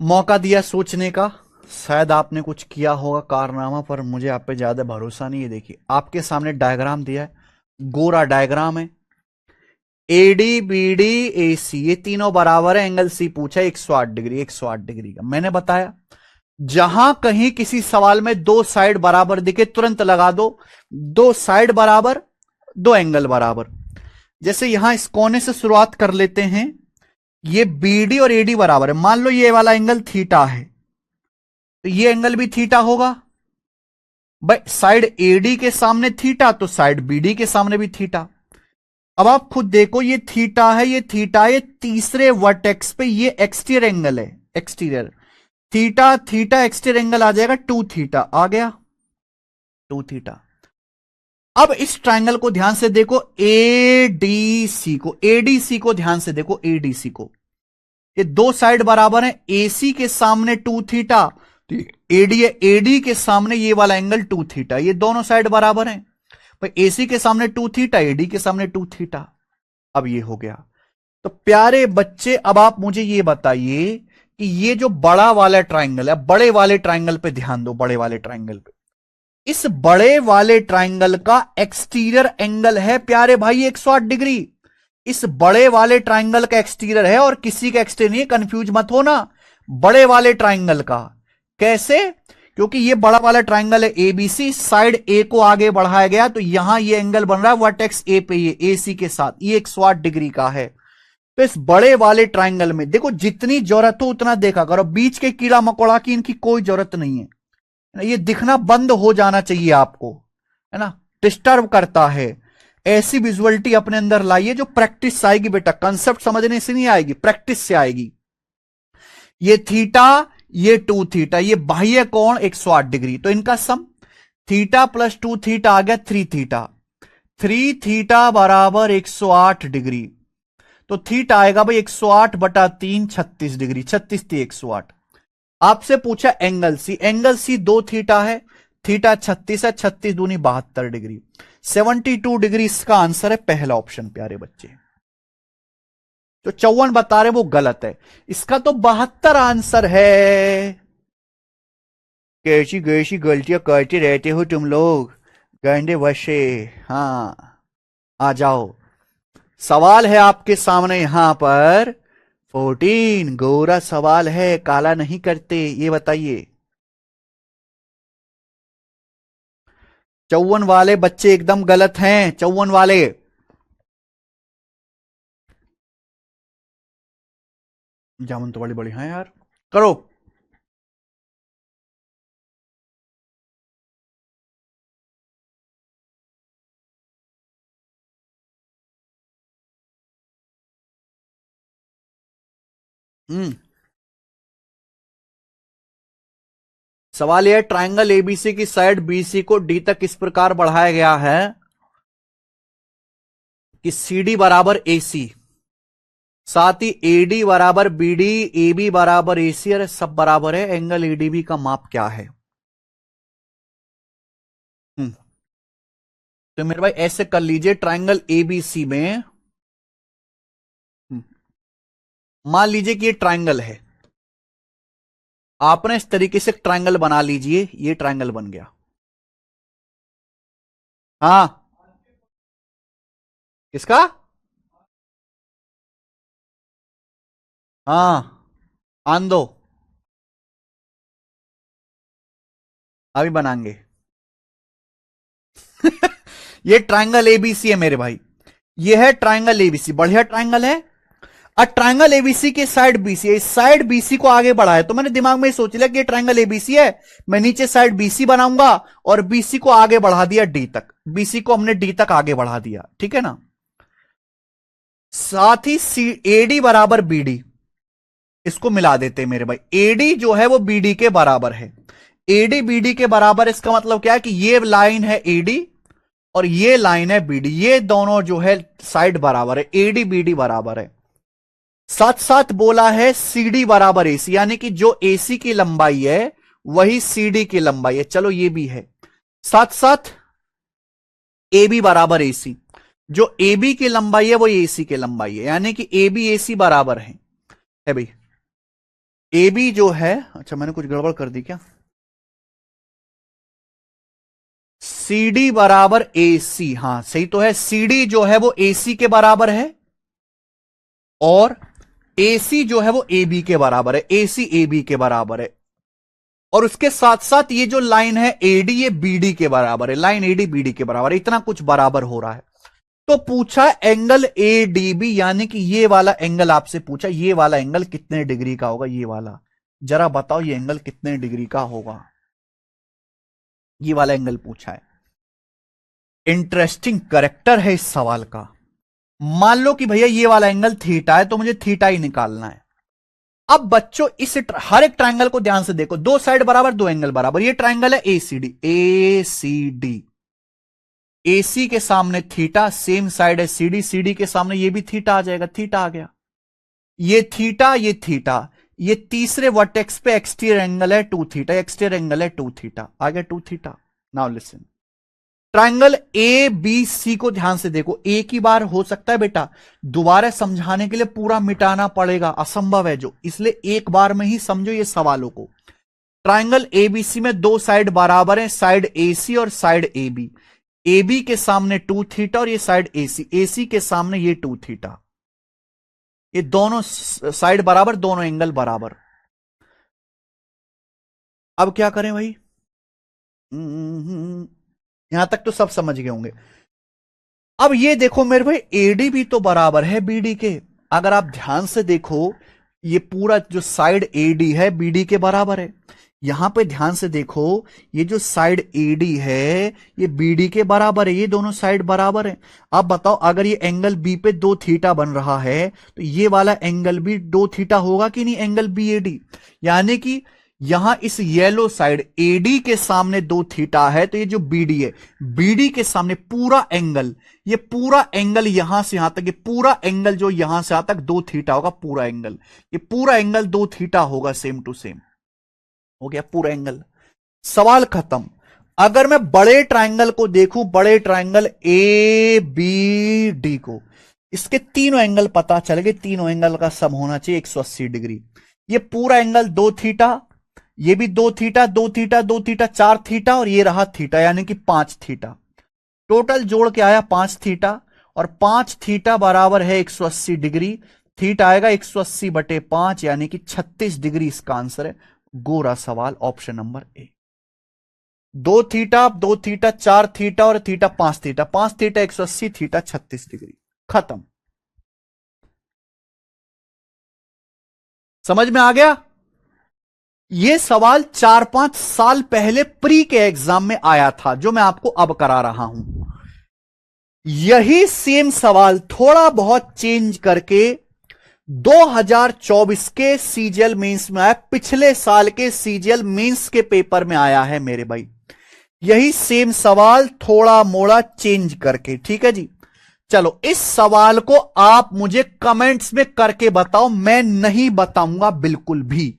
मौका दिया सोचने का, शायद आपने कुछ किया होगा कारनामा, पर मुझे आप पे ज्यादा भरोसा नहीं है। देखिए आपके सामने डायग्राम दिया है, गोरा डायग्राम है, एडी बीडी एसी ये तीनों बराबर है, एंगल सी पूछा 108 डिग्री, 108 डिग्री का। मैंने बताया जहां कहीं किसी सवाल में दो साइड बराबर दिखे तुरंत लगा दो, दो साइड बराबर, दो एंगल बराबर। जैसे यहां इस कोने से शुरुआत कर लेते हैं, ये बीडी और एडी बराबर है, मान लो ये वाला एंगल थीटा है, तो ये एंगल भी थीटा होगा भाई। साइड एडी के सामने थीटा तो साइड बीडी के सामने भी थीटा। अब आप खुद देखो, ये थीटा है, ये थीटा है, ये तीसरे वर्टेक्स पे ये एक्सटीरियर एंगल है, exterior. Theta theta exterior angle आ जाएगा 2 थीटा, आ गया 2 थीटा। अब इस ट्राइंगल को ध्यान से देखो, एडीसी को, एडीसी को ध्यान से देखो, एडीसी को, ये दो साइड बराबर है, एसी के सामने 2 थीटा, तो एडी है, एडी के सामने ये वाला एंगल 2 थीटा, ये दोनों साइड बराबर है भाई। एसी के सामने 2 थीटा, एडी के सामने 2 थीटा। अब ये हो गया। तो प्यारे बच्चे अब आप मुझे ये बताइए कि ये जो बड़ा वाला ट्राइंगल है, बड़े वाले ट्राइंगल पे ध्यान दो, बड़े वाले ट्राइंगल पे, इस बड़े वाले ट्राइंगल का एक्सटीरियर एंगल है प्यारे भाई 108 डिग्री। इस बड़े वाले ट्राइंगल का एक्सटीरियर है और किसी का एक्सटीरियर नहीं, कंफ्यूज मत होना। बड़े वाले ट्राइंगल का कैसे? क्योंकि ये बड़ा वाला ट्राइंगल है एबीसी, साइड ए को आगे बढ़ाया गया, तो यहां ये एंगल बन रहा है वर्टेक्स ए पे, ये एसी के साथ, ये 108 डिग्री का है। तो इस बड़े वाले ट्राइंगल में देखो, जितनी जरूरत हो उतना देखा करो, बीच के कीड़ा मकोड़ा की इनकी कोई जरूरत नहीं है। ये दिखना बंद हो जाना चाहिए आपको, है ना, डिस्टर्ब करता है। ऐसी विजुअलिटी अपने अंदर लाइए जो प्रैक्टिस से आएगी बेटा, कंसेप्ट समझने से नहीं आएगी, प्रैक्टिस से आएगी। ये थीटा, ये 2 थीटा, ये बाह्य कोण 108 डिग्री, तो इनका सम थीटा प्लस 2 थीटा आ गया 3 थीटा। 3 थीटा बराबर 108 डिग्री, तो थीटा आएगा भाई 108/3, 36 डिग्री, 36 थी 108। आपसे पूछा angle C, angle C 2 theta है, थीटा 36 है, 36 दूनी 72 डिग्री, 72 डिग्री इसका आंसर है, पहला ऑप्शन प्यारे बच्चे। जो 54 बता रहे वो गलत है, इसका तो 72 आंसर है। कैसी कैसी गलतियां करते रहते हो तुम लोग, गंदे बच्चे। हाँ, आ जाओ, सवाल है आपके सामने यहां पर 14, गोरा सवाल है, काला नहीं करते, ये बताइए। 54 वाले बच्चे एकदम गलत हैं, 54 वाले। जामुन तो बड़ी बड़ी हैं यार, करो। हम्म सवाल यह है, ट्राइंगल एबीसी की साइड बीसी को डी तक इस प्रकार बढ़ाया गया है कि सी डी बराबर ए सी, साथ ही एडी बराबर बीडी, ए बी बराबर एसी, अरे सब बराबर है, एंगल एडीबी का माप क्या है। हम्म तो मेरे भाई ऐसे कर लीजिए, ट्राइंगल एबीसी में मान लीजिए कि ये ट्राइंगल है, आपने इस तरीके से ट्राइंगल बना लीजिए, ये ट्राइंगल बन गया। हाँ, किसका? हाँ, आन दो, अभी बनाएंगे। ये ट्राइंगल एबीसी है मेरे भाई, ये है ट्राइंगल एबीसी, बढ़िया ट्राइंगल है। और ट्राइंगल एबीसी के साइड बीसी है, इस साइड बीसी को आगे बढ़ाया, तो मैंने दिमाग में सोच लिया कि ये ट्राइंगल एबीसी है, मैं नीचे साइड बीसी बनाऊंगा और बीसी को आगे बढ़ा दिया डी तक, बीसी को हमने डी तक आगे बढ़ा दिया, ठीक है ना। साथ ही सी एडी बराबर बीडी, इसको मिला देते हैं मेरे भाई, एडी जो है वो बीडी के बराबर है, एडी बीडी के बराबर, इसका मतलब क्या है कि ये लाइन है एडी और ये लाइन है बीडी, ये दोनों जो है साइड बराबर है, एडी बीडी बराबर है। साथ साथ बोला है सीडी बराबर एसी, यानी कि जो एसी की लंबाई है वही सीडी की लंबाई है, चलो ये भी है। साथ साथ एबी बराबर एसी, जो एबी की लंबाई है वो एसी की लंबाई है, यानी कि एबी एसी बराबर है भाई। एबी जो है, अच्छा मैंने कुछ गड़बड़ कर दी क्या, सीडी बराबर एसी, हां सही तो है, सीडी जो है वो एसी के बराबर है और एसी जो है वो एबी के बराबर है, एसी एबी के बराबर है। और उसके साथ साथ ये जो लाइन है एडी, ये बीडी के बराबर है, लाइन एडी बीडी के बराबर है, इतना कुछ बराबर हो रहा है। तो पूछा एंगल एडीबी, यानी कि ये वाला एंगल आपसे पूछा, ये वाला एंगल कितने डिग्री का होगा, ये वाला, जरा बताओ ये एंगल कितने डिग्री का होगा, ये वाला एंगल पूछा है। इंटरेस्टिंग करेक्टर है इस सवाल का। मान लो कि भैया ये वाला एंगल थीटा है, तो मुझे थीटा ही निकालना है। अब बच्चों इस हर एक ट्रायंगल को ध्यान से देखो, दो साइड बराबर, दो एंगल बराबर, ये ट्रायंगल है एसीडी, एसीडी, एसी के सामने थीटा, सेम साइड है सीडी, सीडी के सामने ये भी थीटा आ जाएगा, थीटा आ गया, ये थीटा, ये थीटा, ये तीसरे वर्टेक्स पे एक्सटीरियर एंगल है 2 थीटा, एक्सटीरियर एंगल है 2 थीटा, आ गया 2 theta. Now listen, triangle A B C को ध्यान से देखो, एक ही बार हो सकता है बेटा, दोबारा समझाने के लिए पूरा मिटाना पड़ेगा, असंभव है जो, इसलिए एक बार में ही समझो ये सवालों को। ट्राइंगल एबीसी में दो साइड बराबर हैं, साइड एसी और साइड एबी, एबी के सामने 2 थीटा और ये साइड एसी, एसी के सामने ये 2 थीटा, ये दोनों साइड बराबर, दोनों एंगल बराबर। अब क्या करें भाई, यहां तक तो सब समझ गए होंगे। अब ये देखो मेरे भाई, एडी भी तो बराबर है बीडी के, अगर आप ध्यान से देखो, ये पूरा जो साइड एडी है बीडी के बराबर है, यहां पे ध्यान से देखो, ये जो साइड एडी है ये बीडी के बराबर है, ये दोनों साइड बराबर है। अब बताओ अगर ये एंगल बी पे 2 थीटा बन रहा है, तो ये वाला एंगल भी 2 थीटा होगा कि नहीं, एंगल बी एडी, यानी कि यहां इस येलो साइड एडी के सामने 2 थीटा है, तो ये जो बीडी है, बीडी के सामने पूरा एंगल, ये पूरा एंगल यहां से यहां तक, ये पूरा एंगल जो यहां से यहां तक 2 थीटा होगा, पूरा एंगल, ये पूरा एंगल 2 थीटा होगा, सेम टू सेम हो गया पूरा एंगल, सवाल खत्म। अगर मैं बड़े ट्रायंगल को देखूं, बड़े ट्रायंगल ए बी डी को, इसके तीनों एंगल पता चल गए, तीनों एंगल का सम होना चाहिए 180 डिग्री, ये पूरा एंगल 2 थीटा, ये भी 2 थीटा, 2 थीटा, 2 थीटा, 4 थीटा, और ये रहा थीटा, यानी कि 5 थीटा, टोटल जोड़ के आया 5 थीटा, और 5 थीटा बराबर है 180 डिग्री, थीटा आएगा 180/5, यानी कि 36 डिग्री इसका आंसर है। गोरा सवाल option number A. 2 theta, 2 theta, 4 theta और theta 5 theta, 5 theta 180, theta 36 degree, खत्म। समझ में आ गया। यह सवाल 4-5 साल पहले प्री के एग्जाम में आया था, जो मैं आपको अब करा रहा हूं। यही सेम सवाल थोड़ा बहुत चेंज करके 2024 के सीजीएल मेंस में आया, पिछले साल के सीजीएल मेंस के पेपर में आया है मेरे भाई। यही सेम सवाल थोड़ा मोड़ा चेंज करके, ठीक है जी। चलो इस सवाल को आप मुझे कमेंट्स में करके बताओ, मैं नहीं बताऊंगा बिल्कुल भी,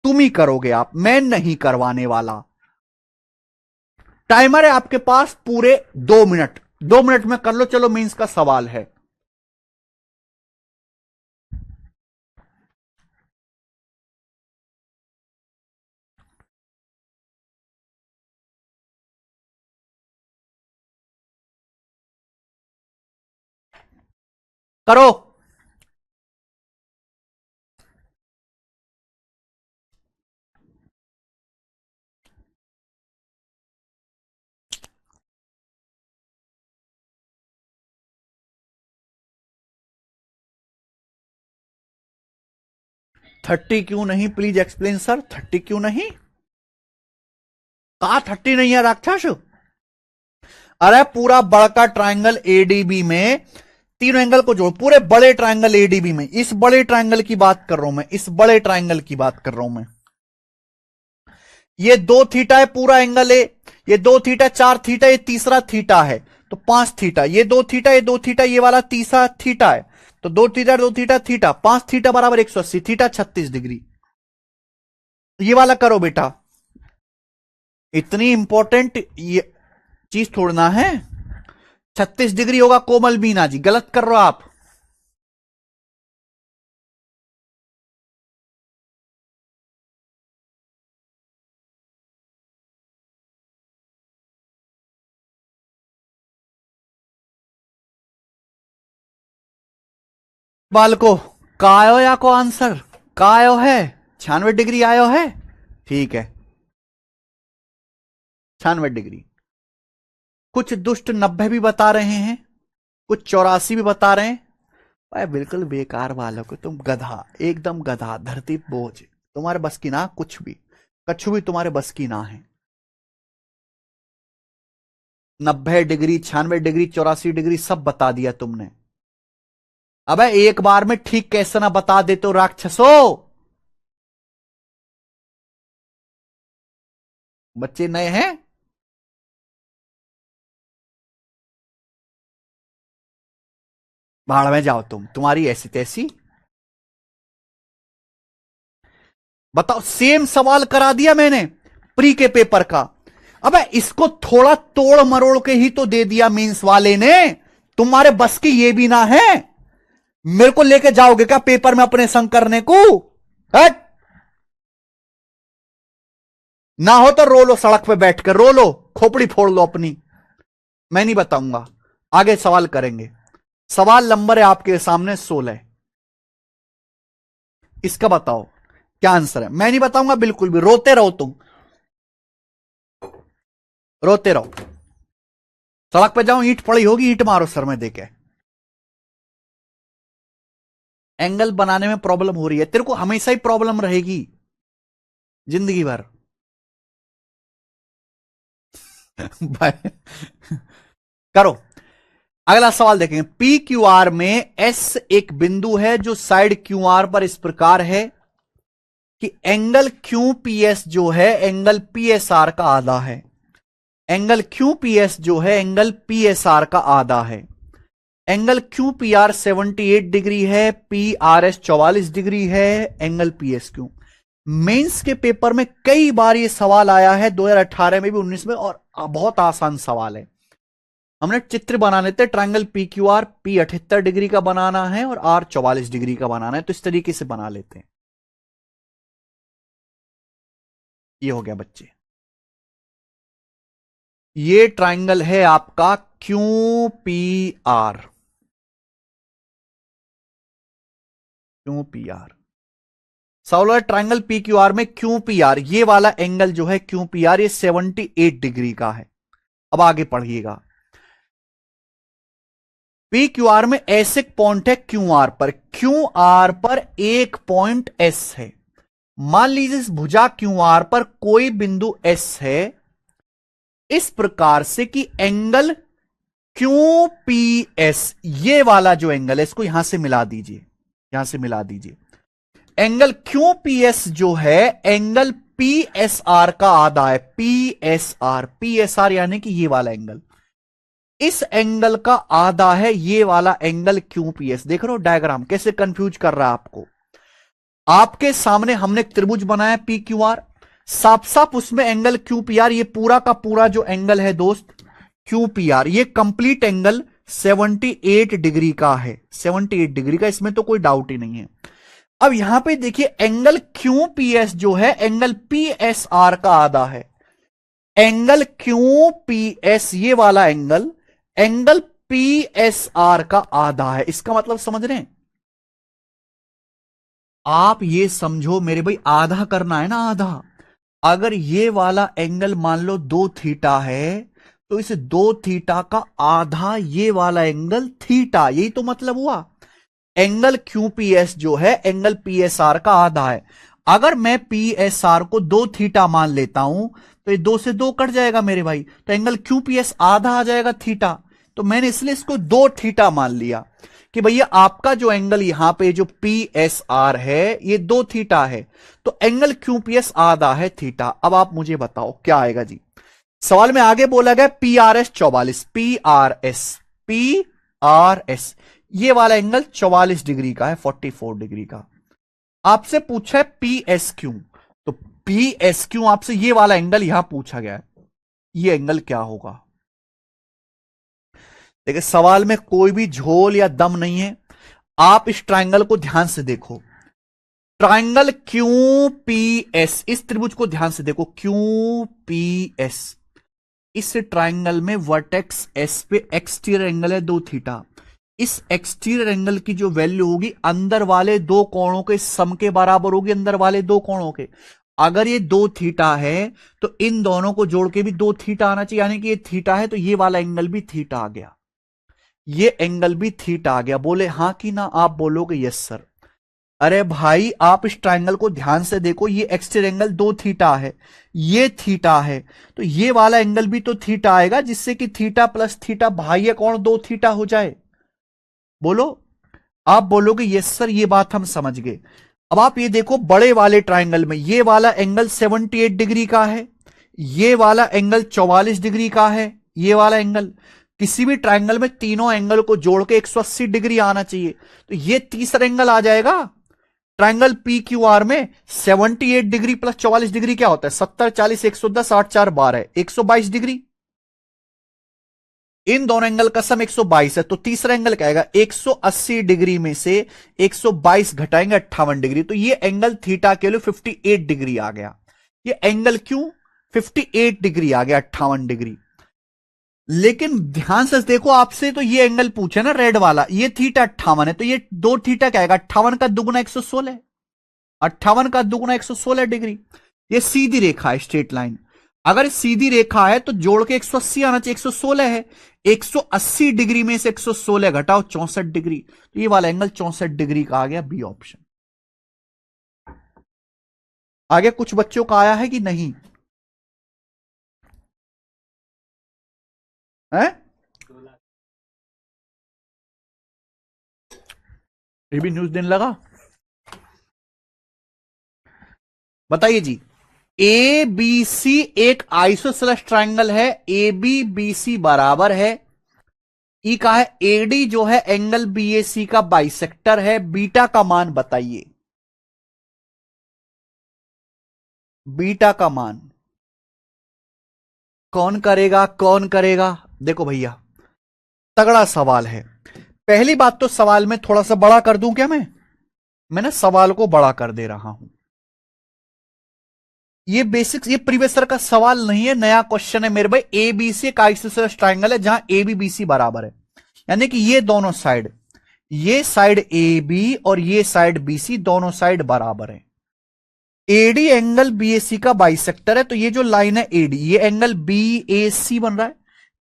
तुम ही करोगे आप, मैं नहीं करवाने वाला। टाइमर है आपके पास पूरे 2 मिनट, 2 मिनट में कर लो। चलो मीन्स का सवाल है। करो। थर्टी क्यों नहीं, प्लीज एक्सप्लेन सर, 30 क्यों नहीं? कहा 30 नहीं है राक्षस? अरे पूरा बड़का ट्रायंगल एडीबी में तीनों एंगल को जोड़, पूरे बड़े ट्रायंगल एडीबी में, इस बड़े ट्रायंगल की बात कर रहा हूं मैं, इस बड़े ट्रायंगल की बात कर रहा हूं मैं। ये 2 थीटा है पूरा एंगल है, ये 2 थीटा, 4 थीटा, ये तीसरा थीटा है तो 5 थीटा, ये 2 थीटा, ये 2 थीटा, ये वाला तीसरा थीटा है तो 2 थीटा 2 थीटा थीटा, 5 थीटा बराबर 180, थीटा 36 डिग्री। ये वाला करो बेटा, इतनी इंपॉर्टेंट ये चीज छोड़ना है। 36 डिग्री होगा कोमल बीना जी, गलत कर रहे हो आप। बालको कायो या को आंसर कायो है, 96 डिग्री आयो है, ठीक है 96 डिग्री। कुछ दुष्ट 90 भी बता रहे हैं, कुछ 84 भी बता रहे हैं। भाई बिल्कुल बेकार वालों को, तुम गधा, एकदम गधा, धरती बोझ, तुम्हारे बस की ना कुछ भी, कछु भी तुम्हारे बस की ना है। 90 डिग्री, 96 डिग्री, 84 डिग्री सब बता दिया तुमने। अबे एक बार में ठीक कैसे ना बता देते हो राक्षसो, बच्चे नए हैं। भाड़ में जाओ तुम, तुम्हारी ऐसी तैसी। बताओ, सेम सवाल करा दिया मैंने प्री के पेपर का। अबे इसको थोड़ा तोड़ मरोड़ के ही तो दे दिया मेंस वाले ने, तुम्हारे बस की ये भी ना है। मेरे को लेके जाओगे क्या पेपर में अपने संग करने को? हट, ना हो तो रो लो, सड़क पे बैठकर रो लो, खोपड़ी फोड़ लो अपनी। मैं नहीं बताऊंगा, आगे सवाल करेंगे। सवाल नंबर है आपके सामने 16, इसका बताओ क्या आंसर है। मैं नहीं बताऊंगा बिल्कुल भी, रोते रहो तुम, रोते रहो। सड़क पे जाओ, ईंट पड़ी होगी, ईंट मारो सर में देके। एंगल बनाने में प्रॉब्लम हो रही है तेरे को, हमेशा ही प्रॉब्लम रहेगी जिंदगी भर। भाई करो, अगला सवाल देखेंगे। पी क्यू आर में एस एक बिंदु है जो साइड क्यू आर पर इस प्रकार है कि एंगल क्यू पी एस जो है एंगल पी एस आर का आधा है। एंगल क्यू पी एस जो है एंगल पी एस आर का आधा है। Angle Q P R 78 degree है, पी आर एस 44 डिग्री है, एंगल पी एस क्यू। मेंस के पेपर में कई बार ये सवाल आया है, 2018 में भी, 19 में, और बहुत आसान सवाल है। हमने चित्र बना लेते, triangle P Q are, P 78 degree का बनाना है और आर 44 डिग्री का बनाना है, तो इस तरीके से बना लेते हैं। ये हो गया बच्चे, ये ट्रायंगल है आपका Q P are, Q P are. सवाल है ट्रायंगल पी क्यू आर में क्यू पी आर, ये वाला एंगल जो है क्यू पी आर, ये 78 डिग्री का है। अब आगे पढ़िएगा, पी क्यू आर में ऐसे एक पॉइंट है क्यू आर पर, क्यू आर पर एक पॉइंट एस है। मान लीजिए इस भुजा क्यू आर पर कोई बिंदु एस है, इस प्रकार से कि एंगल क्यू पी एस, ये वाला जो एंगल है इसको यहां से मिला दीजिए। यहां से मिला दीजिए। एंगल QPS जो है एंगल PSR का आधा है। PSR यानी कि ये वाला एंगल, इस एंगल का आधा है ये वाला एंगल QPS। देख रहे हो डायग्राम कैसे कंफ्यूज कर रहा है आपको। आपके सामने हमने एक त्रिभुज बनाया PQR, साफ साफ उसमें एंगल QPR, ये पूरा का पूरा जो एंगल है दोस्त QPR, ये कंप्लीट एंगल 78 डिग्री का है, 78 डिग्री का, इसमें तो कोई डाउट ही नहीं है। अब यहां पे देखिए एंगल QPS जो है एंगल PSR का आधा है। एंगल QPS ये वाला एंगल एंगल PSR का आधा है। इसका मतलब समझ रहे हैं आप? ये समझो मेरे भाई, आधा करना है ना, आधा। अगर ये वाला एंगल मान लो 2 थीटा है, तो इस 2 थीटा का आधा ये वाला एंगल थीटा, यही तो मतलब हुआ। एंगल QPS जो है एंगल PSR का आधा है। अगर मैं PSR को 2 थीटा मान लेता हूं तो ये 2 से 2 कट जाएगा मेरे भाई, तो एंगल QPS आधा आ जाएगा थीटा। तो मैंने इसलिए इसको 2 थीटा मान लिया कि भैया आपका जो एंगल यहां पे जो PSR है ये 2 थीटा है, तो एंगल QPS आधा है थीटा। अब आप मुझे बताओ क्या आएगा जी। सवाल में आगे बोला गया PRS 44, PRS ये वाला एंगल 44 डिग्री का है, 44 डिग्री का। आपसे पूछा है PSQ, तो PSQ आपसे ये वाला एंगल यहां पूछा गया है, ये एंगल क्या होगा? देखिए सवाल में कोई भी झोल या दम नहीं है। आप इस ट्रायंगल को ध्यान से देखो, ट्रायंगल QPS, इस त्रिभुज को ध्यान से देखो, QPS, इस ट्रायंगल में वर्टेक्स S पे एक्सटीरियर एंगल है 2 थीटा। इस एक्सटीरियर एंगल की जो वैल्यू होगी अंदर वाले 2 कोणों के सम के बराबर होगी, अंदर वाले 2 कोणों के। अगर ये 2 थीटा है तो इन दोनों को जोड़ के भी 2 थीटा आना चाहिए, यानी कि ये थीटा है तो ये वाला एंगल भी थीटा आ गया, ये एंगल भी थीटा आ गया। बोले हां कि ना? आप बोलोगे यस सर। अरे भाई आप इस ट्रायंगल को ध्यान से देखो, ये एक्सटीरियर एंगल 2 थीटा है, ये थीटा है, तो ये वाला एंगल भी तो थीटा आएगा, जिससे कि थीटा प्लस थीटा बाह्य कोण 2 थीटा हो जाए। बोलो, आप बोलोगे यस सर, ये बात हम समझ गए। अब आप ये देखो बड़े वाले ट्रायंगल में ये वाला एंगल 78 डिग्री का है, ये वाला एंगल 44 डिग्री का है, ये वाला एंगल, किसी भी ट्रायंगल में तीनों एंगल को जोड़ के 180 डिग्री आना चाहिए, तो ये तीसरा एंगल आ जाएगा। ट्रायंगल PQR में 78 डिग्री प्लस 44 डिग्री क्या होता है? 70, 40, 110, 8, 4, 12, 122 डिग्री। इन दोनों एंगल का सम 122 है, तो तीसरा एंगल क्या आएगा? 180 डिग्री में से 122 घटाएंगे 58 डिग्री, तो ये एंगल थीटा के लिए 58 डिग्री आ गया। ये एंगल क्यों 58 डिग्री आ गया, 58 डिग्री। लेकिन ध्यान से देखो, आपसे तो ये एंगल पूछे ना रेड वाला, ये थीटा 58 है, तो ये 2 थीटा क्या आएगा? 58 का दुगुना 116, 58 का दुगुना 116 डिग्री। ये सीधी रेखा है, स्ट्रेट लाइन। अगर सीधी रेखा है तो जोड़ के 180 आना चाहिए, 116 है, 180 डिग्री में से 116 घटाओ 64 डिग्री, तो ये वाला एंगल 64 डिग्री का आ गया, बी ऑप्शन। आगे कुछ बच्चों का आया है कि नहीं है? ये भी न्यूज देने लगा। बताइए जी, ए बी सी एक आइसोसेलेस ट्रायंगल है, ए बी बी सी बराबर है, ई का है, एडी जो है एंगल BAC का बाइसेक्टर है, बीटा का मान बताइए, बीटा का मान कौन करेगा, कौन करेगा? देखो भैया तगड़ा सवाल है। पहली बात तो सवाल में थोड़ा सा बड़ा कर दूं क्या? मैं ना सवाल को बड़ा कर दे रहा हूं। ये बेसिक्स, ये प्रीवियस ईयर का सवाल नहीं है, नया क्वेश्चन है मेरे भाई। ABC एक आइसोसेलेस ट्रायंगल है जहां AB BC बराबर है, यानी कि ये दोनों साइड, ये साइड AB और ये साइड BC दोनों साइड बराबर है। AD एंगल BAC का बाइसेक्टर है, तो ये जो लाइन है AD, ये एंगल BAC बन रहा है,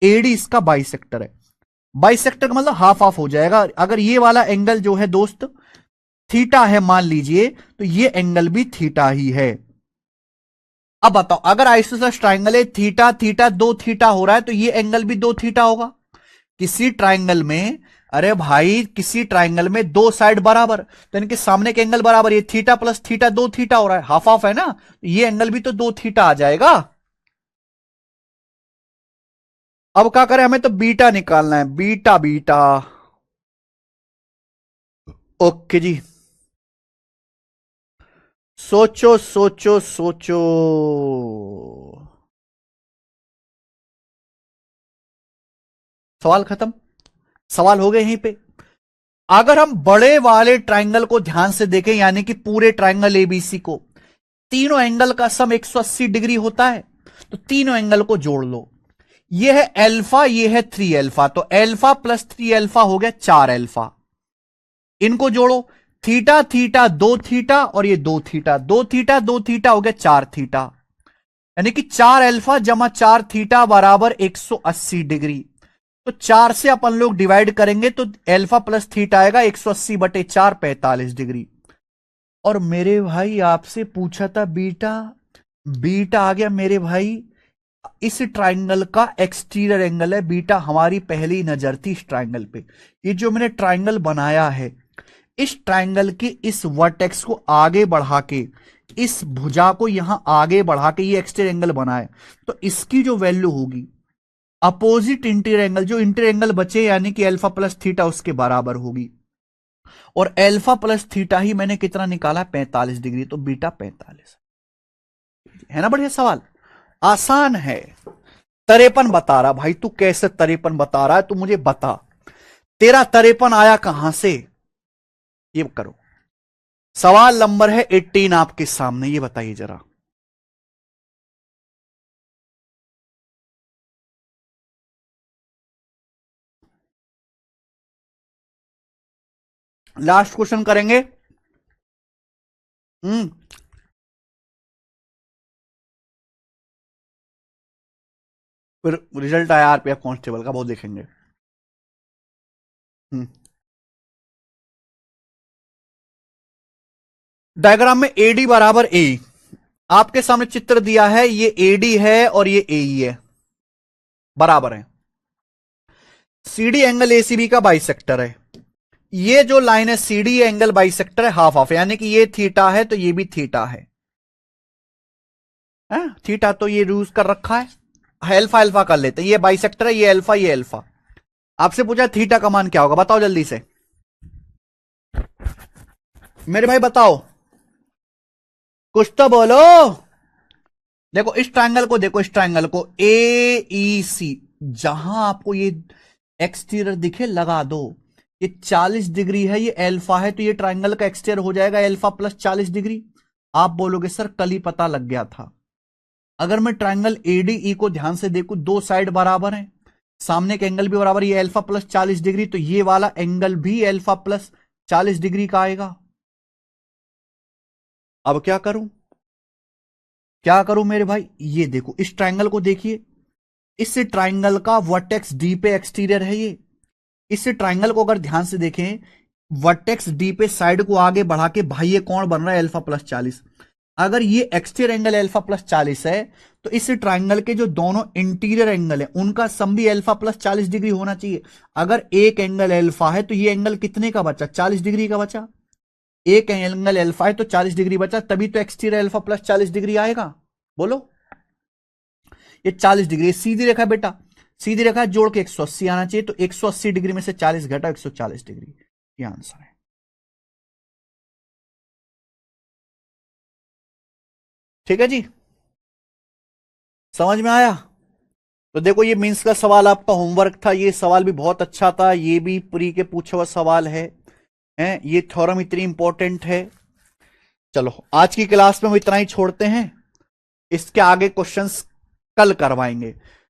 AD इसका बाइसेक्टर है। बाइसेक्टर का मतलब हाफ हाफ हो जाएगा। अगर ये वाला एंगल जो है दोस्त थीटा है मान लीजिए, तो ये एंगल भी थीटा ही है। अब बताओ, अगर आइसोसेलेस ट्रायंगल है, थीटा थीटा 2 थीटा हो रहा है, तो ये एंगल भी 2 थीटा होगा। किसी ट्रायंगल में अरे भाई किसी ट्राइंगल में दो साइड बराबर, तो इनके सामने के एंगल बराबर, ये थीटा प्लस थीटा 2 थीटा हो रहा है, हाफ हाफ है ना, ये एंगल भी तो 2 थीटा आ जाएगा। अब क्या करें, हमें तो बीटा निकालना है, बीटा बीटा। ओके जी, सोचो सोचो सोचो। सवाल खत्म, सवाल हो गए यहीं पे। अगर हम बड़े वाले ट्राइंगल को ध्यान से देखें, यानी कि पूरे ट्राइंगल एबीसी को, तीनों एंगल का सम 180 डिग्री होता है, तो तीनों एंगल को जोड़ लो। ये है एल्फा, ये है 3 अल्फा, तो एल्फा प्लस 3 अल्फा हो गया 4 अल्फा। इनको जोड़ो, थीटा थीटा 2 थीटा और ये 2 थीटा, 2 थीटा 2 थीटा हो गया 4 थीटा, यानी कि 4 अल्फा जमा 4 थीटा बराबर 180 डिग्री। तो 4 से अपन लोग डिवाइड करेंगे तो अल्फा प्लस थीटा आएगा 180 बटे 4, 45 डिग्री। और मेरे भाई आपसे पूछा था बीटा, बीटा आ गया मेरे भाई, इस ट्राइंगल का एक्सटीरियर एंगल है बीटा, हमारी पहली नजर थी इस ट्राइंगल पे। ये जो मैंने ट्राइंगल बनाया है, इस ट्राइंगल के इस वर्टेक्स को आगे बढ़ा के, इस भुजा को यहां आगे बढ़ा के ये एक्सटीरियर एंगल बनाए, तो इसकी जो वैल्यू होगी अपोजिट इंटीरियर एंगल, जो इंटीरियर एंगल बचे यानी कि अल्फा प्लस थीटा, उसके बराबर होगी। और अल्फा प्लस थीटा ही मैंने कितना निकाला, 45 डिग्री, तो बीटा 45 है ना। बढ़िया सवाल, आसान है। 53 बता रहा भाई, तू कैसे 53 बता रहा है, तू मुझे बता, तेरा 53 आया कहां से, ये करो। सवाल नंबर है 18 आपके सामने, ये बताइए जरा। लास्ट क्वेश्चन करेंगे। हम्म, फिर रिजल्ट आया आरपीएफ कांस्टेबल का, बहुत देखेंगे। डायग्राम में एडी बराबर ए, आपके सामने चित्र दिया है, ये एडी है और ये एई है, बराबर है। सीडी एंगल एसीबी का बाइसेक्टर है, ये जो लाइन है सीडी एंगल बाइसेक्टर है हाफ हाफ, यानी कि ये थीटा है तो ये भी थीटा है, थीटा तो ये यूज कर रखा है, अल्फा अल्फा कर लेते हैं, ये बाइसेक्टर है, ये अल्फा ये अल्फा। आपसे पूछा थीटा का मान क्या होगा, बताओ जल्दी से मेरे भाई, बताओ कुछ तो बोलो। देखो इस ट्रायंगल को, देखो इस ट्रायंगल को ए ई सी, जहां आपको ये एक्सटीरियर दिखे लगा दो, ये 40 डिग्री है, ये अल्फा है, तो ये ट्रायंगल का एक्सटीरियर हो जाएगा अल्फा प्लस 40 डिग्री। आप बोलोगे सर कल ही पता लग गया था। अगर मैं ट्रायंगल एडीई को ध्यान से देखूं, दो साइड बराबर है, सामने का एंगल भी बराबर, ये अल्फा प्लस 40 डिग्री, तो ये वाला एंगल भी अल्फा प्लस 40 डिग्री का आएगा। अब क्या करूं, क्या करूं मेरे भाई, ये देखो इस ट्रायंगल को देखिए, इस ट्रायंगल का वर्टेक्स डी पे एक्सटीरियर है ये। इस ट्रायंगल को अगर ध्यान से देखें, वर्टेक्स डी पे साइड को आगे बढ़ा के भाई ये कौन बन रहा है, अल्फा प्लस 40। अगर ये एक्सटीरियर एंगल अल्फा प्लस 40 है, तो इस ट्रायंगल के जो दोनों इंटीरियर एंगल है उनका सम भी अल्फा प्लस 40 डिग्री होना चाहिए। अगर एक एंगल अल्फा है तो ये एंगल कितने का बचा, 40 डिग्री का बचा। एक एंगल अल्फा है तो 40 डिग्री बचा, तभी तो एक्सटीरियर अल्फा प्लस 40 डिग्री आएगा। बोलो, ये 40 डिग्री सीधी रेखा बेटा, सीधी रेखा जोड़ के 180 आना चाहिए, तो 180 डिग्री में से 40 घटा 140 डिग्री, ये आंसर है। ठीक है जी, समझ में आया। तो देखो ये मींस का सवाल आपका होमवर्क था, ये सवाल भी बहुत अच्छा था, ये भी प्री के पूछा हुआ सवाल है, ये थ्योरम इतनी इंपॉर्टेंट है। चलो आज की क्लास में हम इतना ही छोड़ते हैं, इसके आगे क्वेश्चंस कल करवाएंगे।